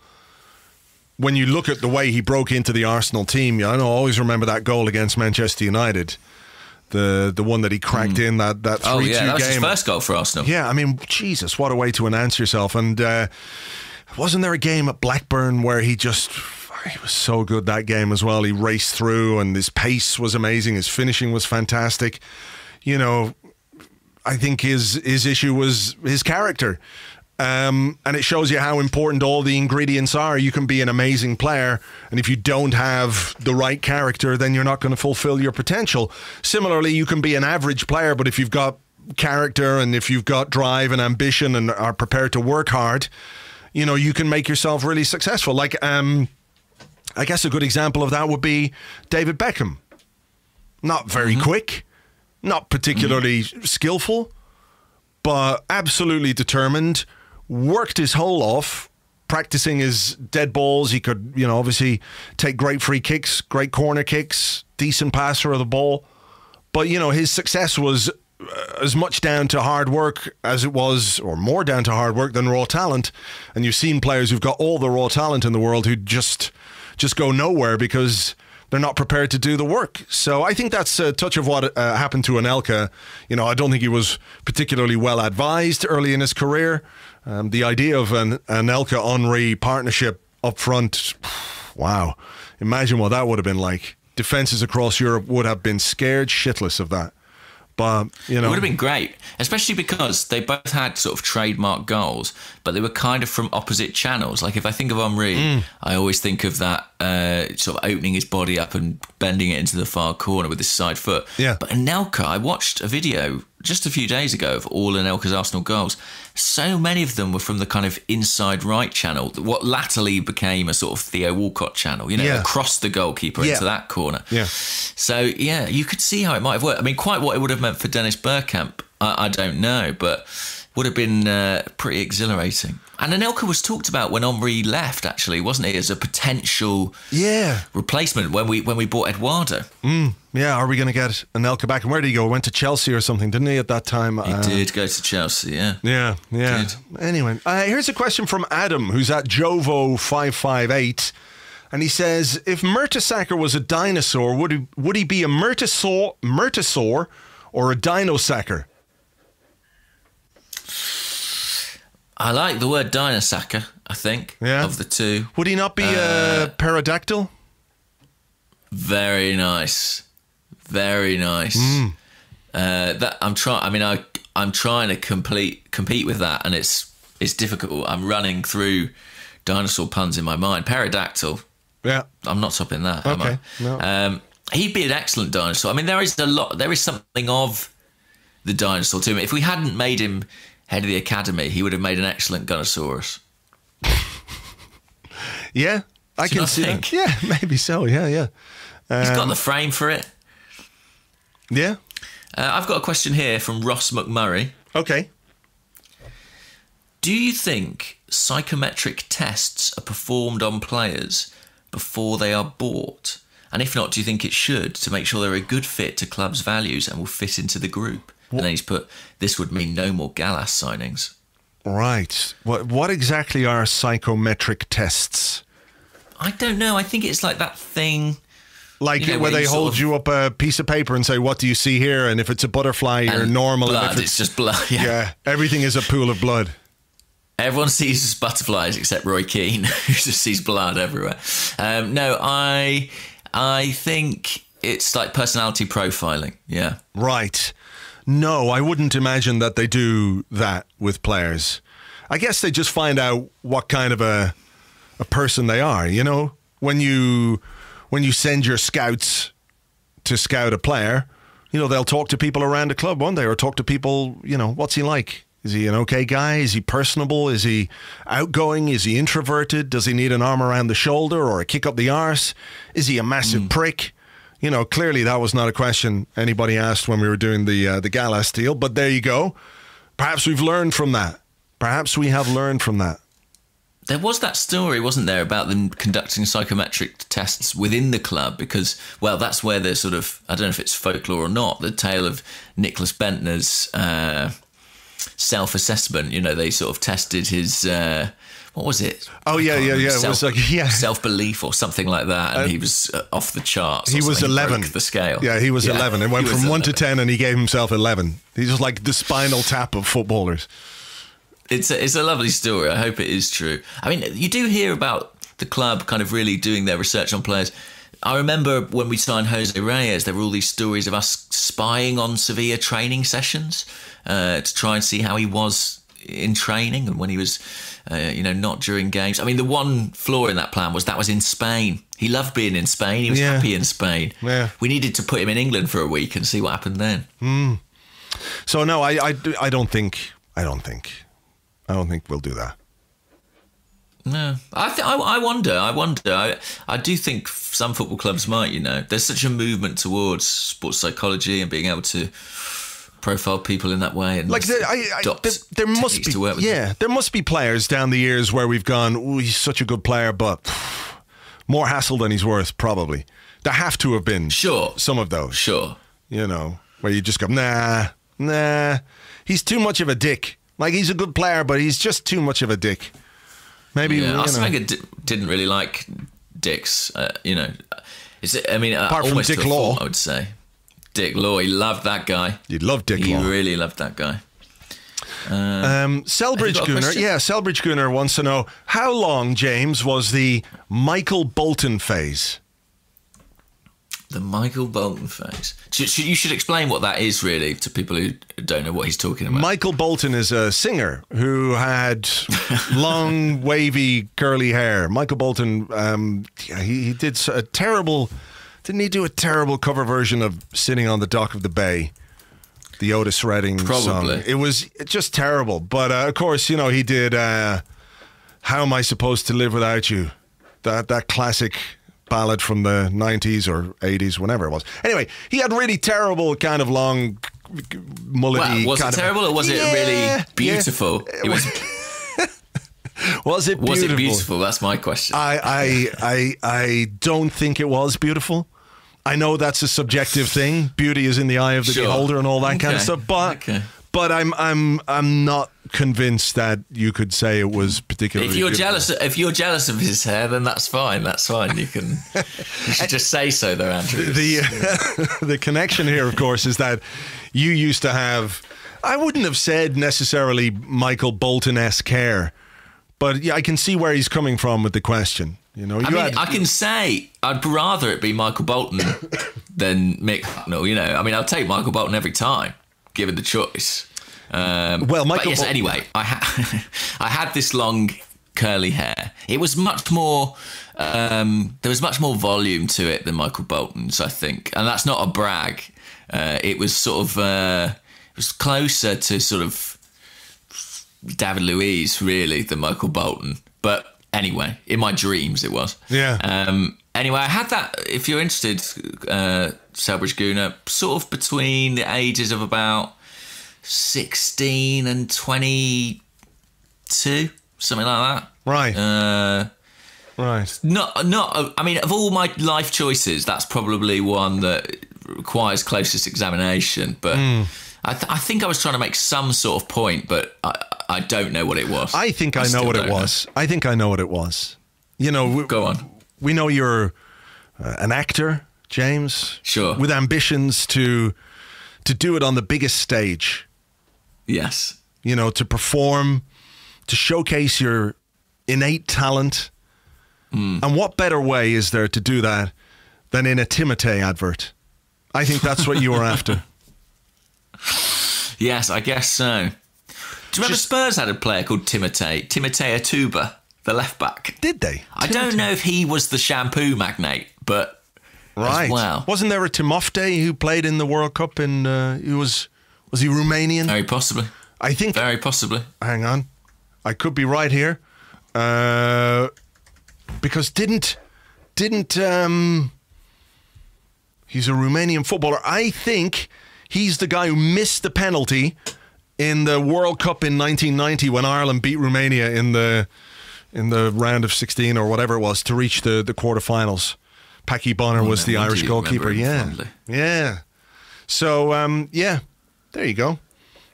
When you look at the way he broke into the Arsenal team, I always remember that goal against Manchester United, the one that he cracked in that 3-2 game. That was his first goal for Arsenal. Yeah, I mean, Jesus, what a way to announce yourself. And wasn't there a game at Blackburn where he was so good that game as well? He raced through and his pace was amazing. His finishing was fantastic. You know, I think his issue was his character. And it shows you how important all the ingredients are. You can be an amazing player, and if you don't have the right character, then you're not going to fulfill your potential. Similarly, you can be an average player, but if you've got character and if you've got drive and ambition and are prepared to work hard, you know, you can make yourself really successful. Like, I guess a good example of that would be David Beckham. Not very quick. Not particularly skillful, but absolutely determined. Worked his whole off, practicing his dead balls. He could, you know, obviously take great free kicks, great corner kicks, decent passer of the ball. But, you know, his success was as much down to hard work as it was, or more down to hard work than raw talent. And you've seen players who've got all the raw talent in the world who just go nowhere because they're not prepared to do the work. So I think that's a touch of what happened to Anelka. You know, I don't think he was particularly well advised early in his career. The idea of an Anelka-Henry partnership up front, wow. Imagine what that would have been like. Defences across Europe would have been scared shitless of that. But, you know, it would have been great, especially because they both had sort of trademark goals, but they were kind of from opposite channels. Like if I think of Henry, I always think of that sort of opening his body up and bending it into the far corner with his side foot. Yeah. But Anelka, I watched a video just a few days ago of all Anelka's Arsenal goals. So many of them were from the kind of inside right channel, what latterly became a sort of Theo Walcott channel, you know, across the goalkeeper into that corner. Yeah. So, yeah, you could see how it might have worked. I mean, quite what it would have meant for Dennis Bergkamp, I don't know, but would have been pretty exhilarating. And Anelka was talked about when Henry left, actually, wasn't he, as a potential replacement when we bought Eduardo. Yeah, are we going to get Anelka back? And where did he go? Went to Chelsea or something, didn't he, at that time? He did go to Chelsea, yeah. Yeah. Did. Anyway, here's a question from Adam, who's at Jovo558. And he says, if Mertesacker was a dinosaur, would he be a Mertesaur or a dinosacker? I like the word dinosacker, I think, of the two. Would he not be a pterodactyl? Very nice. Very nice. That I'm trying. I mean, I'm trying to compete with that, and it's difficult. I'm running through dinosaur puns in my mind. Pterodactyl. Yeah, I'm not topping that. Okay. Am I? No. He'd be an excellent dinosaur. I mean, there is something of the dinosaur to him. If we hadn't made him head of the academy, he would have made an excellent Gunnosaurus. Yeah, I can see that. Yeah, maybe so. Yeah. He's got the frame for it. Yeah. I've got a question here from Ross McMurray. Okay. Do you think psychometric tests are performed on players before they are bought? And if not, do you think it should, to make sure they're a good fit to club's values and will fit into the group? And then he's put, this would mean no more Gallas signings. Right. What exactly are psychometric tests? I don't know. I think it's like that thing... Like where they hold you up a piece of paper and say, what do you see here? And if it's a butterfly, you're normal. Blood, and if it's just blood. Yeah, everything is a pool of blood. Everyone sees butterflies except Roy Keane, who just sees blood everywhere. No, I think it's like personality profiling. Yeah. Right. No, I wouldn't imagine that they do that with players. I guess they just find out what kind of a person they are, you know? When you send your scouts to scout a player, you know, they'll talk to people around the club one day, or talk to people, you know, what's he like? Is he an okay guy? Is he personable? Is he outgoing? Is he introverted? Does he need an arm around the shoulder or a kick up the arse? Is he a massive prick? You know, clearly that was not a question anybody asked when we were doing the Gallas deal, but there you go. Perhaps we've learned from that. Perhaps we have learned from that. There was that story, wasn't there, about them conducting psychometric tests within the club because, well, that's where there's sort of, I don't know if it's folklore or not, the tale of Nicholas Bentner's self-assessment. You know, they sort of tested his, what was it? Oh, yeah. It was like, self-belief or something like that, and he was off the charts. He was 11. He broke the scale. Yeah, he was 11. It went from 1 to 10 and he gave himself 11. He's just like the Spinal Tap of footballers. It's a lovely story. I hope it is true. I mean, you do hear about the club kind of really doing their research on players. I remember when we signed Jose Reyes, there were all these stories of us spying on Sevilla training sessions to try and see how he was in training and when he was, not during games. I mean, the one flaw in that plan was in Spain. He loved being in Spain. He was happy in Spain. Yeah. We needed to put him in England for a week and see what happened then. So no, I don't think we'll do that. No, I wonder. I do think some football clubs might. You know, there's such a movement towards sports psychology and being able to profile people in that way. And like there must be, to work with there must be players down the years where we've gone, oh, he's such a good player, but more hassle than he's worth. Probably there have to have been some of those. Sure, you know, where you just go, nah, he's too much of a dick. Like, he's a good player, but he's just too much of a dick. Maybe, Arsene Wenger didn't really like dicks, apart from Dick Law, fault, I would say. Dick Law, he loved that guy. He loved Dick Law. He really loved that guy. Selbridge Gunnar wants to know, how long, James, was the Michael Bolton phase? The Michael Bolton phase. You should explain what that is, really, to people who don't know what he's talking about. Michael Bolton is a singer who had long, wavy, curly hair. Michael Bolton, he did a terrible... Didn't he do a terrible cover version of Sitting on the Dock of the Bay? The Otis Redding song. It was just terrible. But, of course, you know, he did How Am I Supposed to Live Without You? That classic... ballad from the 90s or 80s, whenever it was. Anyway, he had really terrible kind of long mullety. Well, was it terrible or was it really beautiful? Yeah. Was it beautiful? Was it beautiful? That's my question. I don't think it was beautiful. I know that's a subjective thing. Beauty is in the eye of the beholder and all that kind of stuff. But I'm not convinced that you could say it was particularly. If you're jealous of his hair, then that's fine. That's fine. You should just say so, though, Andrew. The connection here, of course, is that you used to have. I wouldn't have said necessarily Michael Bolton-esque hair, but yeah, I can see where he's coming from with the question. You know, I can say I'd rather it be Michael Bolton than Mick Hucknall. You know, I mean, I'll take Michael Bolton every time, given the choice. Well, Michael Bolton. Anyway, I had this long curly hair. It was much more. There was much more volume to it than Michael Bolton's, I think, and that's not a brag. It was sort of. It was closer to sort of David Luiz, really, than Michael Bolton. But anyway, in my dreams, it was. Yeah. Anyway, I had that, if you're interested, Selbridge Guna, sort of between the ages of about 16 and 22, something like that. Right. Right. I mean, of all my life choices, that's probably one that requires closest examination. But I think I was trying to make some sort of point, but I don't know what it was. I think I know what it was. I think I know what it was. You know, go on. We know you're an actor, James. Sure. With ambitions to do it on the biggest stage. Yes. You know, to perform, to showcase your innate talent. And what better way is there to do that than in a Timotei advert? I think that's what you were after. Yes, I guess so. Do you remember Spurs had a player called Timotei Atuba, the left back? Did they? I don't know if he was the shampoo magnate, but right. As well. Wasn't there a Timofte who played in the World Cup in was he Romanian? Very possibly. I think very possibly. Hang on. I could be right here. Because didn't he's a Romanian footballer. I think he's the guy who missed the penalty in the World Cup in 1990 when Ireland beat Romania in the round of 16 or whatever it was to reach the quarterfinals. Packy Bonner was the Irish goalkeeper. Yeah. So yeah, there you go.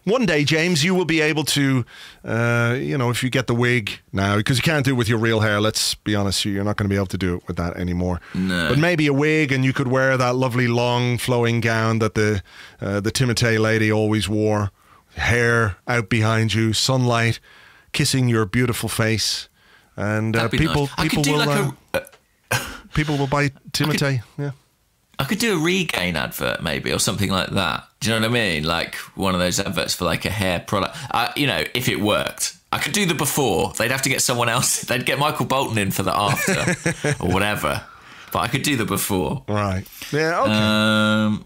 One day, James, you will be able to, if you get the wig now, because you can't do it with your real hair, let's be honest, you're not going to be able to do it with that anymore. No. But maybe a wig, and you could wear that lovely long flowing gown that the Timotei lady always wore, hair out behind you, sunlight, kissing your beautiful face, and people will buy Timotei. Yeah. I could do a Regain advert maybe, or something like that. Do you know what I mean? Like one of those adverts for like a hair product. If it worked, I could do the before. They'd have to get someone else. They'd get Michael Bolton in for the after or whatever. But I could do the before. Right. Yeah. Okay.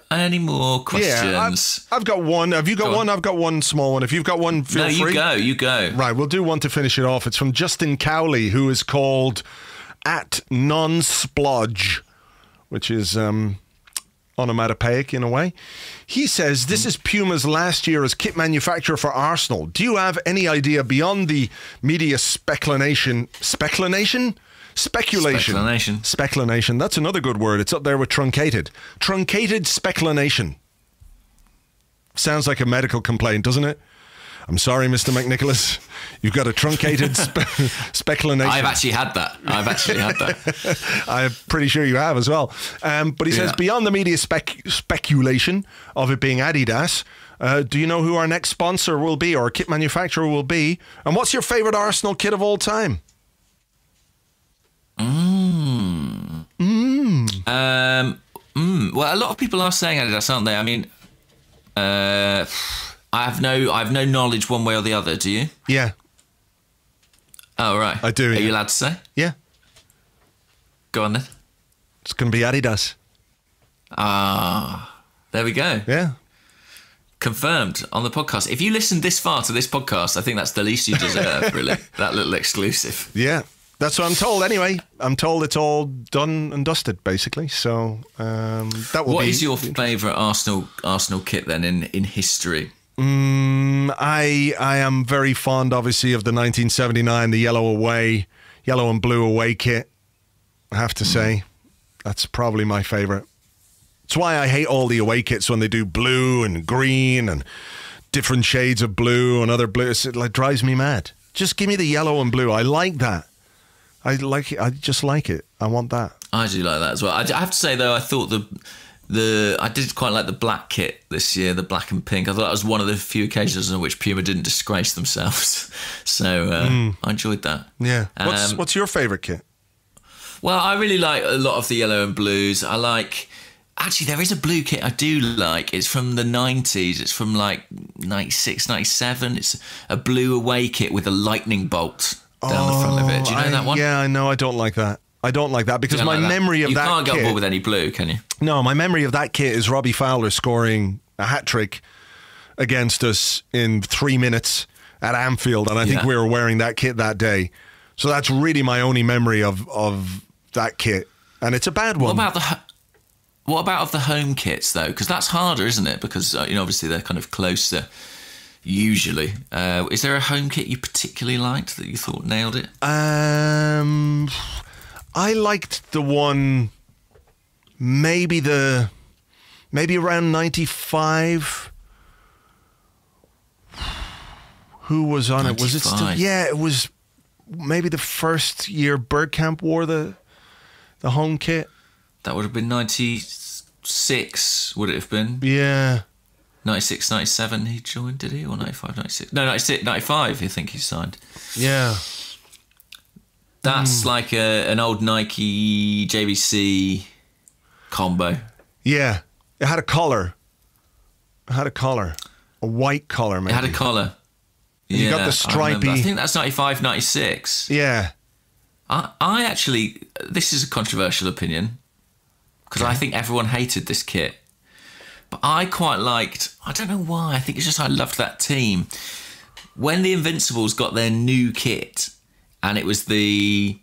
Any more questions? Yeah, I've got one. Have you got one? I've got one small one. If you've got one, feel free. No, you go. Right. We'll do one to finish it off. It's from Justin Cowley, who is called @nonsplodge, which is onomatopoeic in a way. He says, this is Puma's last year as kit manufacturer for Arsenal. Do you have any idea beyond the media speculation? That's another good word. It's up there with truncated. Truncated speculation. Sounds like a medical complaint, doesn't it? I'm sorry, Mr. McNicholas. You've got a truncated speculation. I've actually had that. I'm pretty sure you have as well. But he says, beyond the media speculation of it being Adidas, do you know who our next sponsor will be or kit manufacturer will be? And what's your favourite Arsenal kit of all time? Well, a lot of people are saying Adidas, aren't they? I mean, I have no knowledge one way or the other. Do you? Yeah. Oh, right. I do. Are you allowed to say? Yeah. Go on then. It's going to be Adidas. There we go. Yeah. Confirmed on the podcast. If you listened this far to this podcast, I think that's the least you deserve, really. That little exclusive. Yeah. That's what I'm told anyway. I'm told it's all done and dusted, basically. So that will be... What is your favourite Arsenal kit then in history? I am very fond, obviously, of the 1979, the yellow and blue away kit. I have to say, that's probably my favourite. It's why I hate all the away kits when they do blue and green and different shades of blue and other blues. It drives me mad. Just give me the yellow and blue. I like that. I like it. I just like it. I want that. I do like that as well. I have to say though, I thought I did quite like the black kit this year, the black and pink. I thought that was one of the few occasions in which Puma didn't disgrace themselves. So I enjoyed that. Yeah. What's your favourite kit? Well, I really like a lot of the yellow and blues. I like Actually, there is a blue kit I do like. It's from the 90s. It's from like 96, 97. It's a blue away kit with a lightning bolt down the front of it. Do you know that one? Yeah, I know. I don't like that. I don't like that because my memory of that kit... You can't get on board with any blue, can you? No, my memory of that kit is Robbie Fowler scoring a hat-trick against us in 3 minutes at Anfield, and I think we were wearing that kit that day. So that's really my only memory of that kit, and it's a bad one. What about of the home kits, though? Because that's harder, isn't it? Because, obviously they're kind of closer, usually. Is there a home kit you particularly liked that you thought nailed it? I liked the one, maybe around 95. Who was on 95. It? Was it still? Yeah, it was maybe the first year Bergkamp wore the home kit. That would have been 96, would it have been? Yeah. 96, 97 he joined, did he? Or 95, 96? No, 96, 95 I think he signed. Yeah. That's like an old Nike JVC combo. Yeah. It had a collar. A white collar, maybe. It had a collar. And you got the stripy... I think that's 95, 96. Yeah. I actually... This is a controversial opinion, because I think everyone hated this kit. But I quite liked... I don't know why. I think it's just I loved that team. When the Invincibles got their new kit, and it was the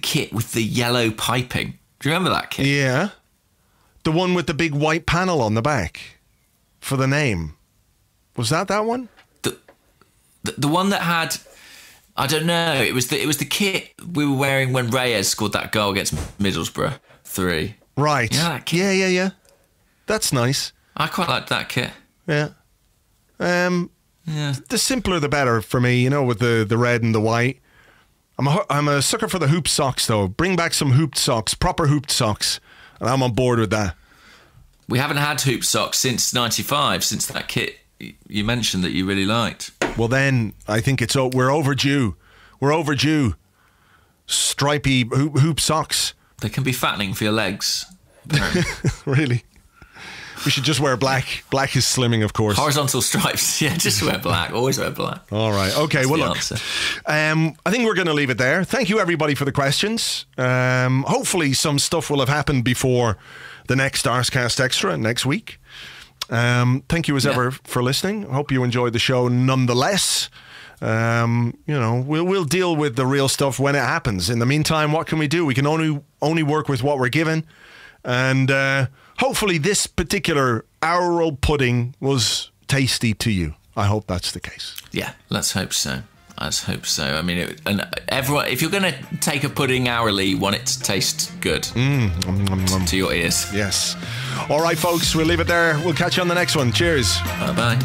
kit with the yellow piping. Do you remember that kit? Yeah. The one with the big white panel on the back for the name. Was that one? The one that had... I don't know. It was the kit we were wearing when Reyes scored that goal against Middlesbrough 3. Right. You know that kit? Yeah. That's nice. I quite liked that kit. Yeah. Yeah. The simpler the better for me, with the red and the white. I'm a sucker for the hoop socks, though. Bring back some hooped socks, proper hooped socks, and I'm on board with that. We haven't had hoop socks since 95, since that kit you mentioned that you really liked. Well, then I think we're overdue. We're overdue. Stripy hoop socks. They can be fattening for your legs. Really? We should just wear black. Black is slimming, of course. Horizontal stripes. Yeah, just wear black. Always wear black. All right. Okay, That's well, look. I think we're going to leave it there. Thank you, everybody, for the questions. Hopefully some stuff will have happened before the next Arscast Extra next week. Thank you as ever for listening. Hope you enjoyed the show nonetheless. We'll deal with the real stuff when it happens. In the meantime, what can we do? We can only work with what we're given. And hopefully this particular Arrow pudding was tasty to you. I hope that's the case. Yeah, let's hope so. I mean, everyone, if you're going to take a pudding hourly, you want it to taste good to your ears. Yes. All right, folks, we'll leave it there. We'll catch you on the next one. Cheers. Bye-bye.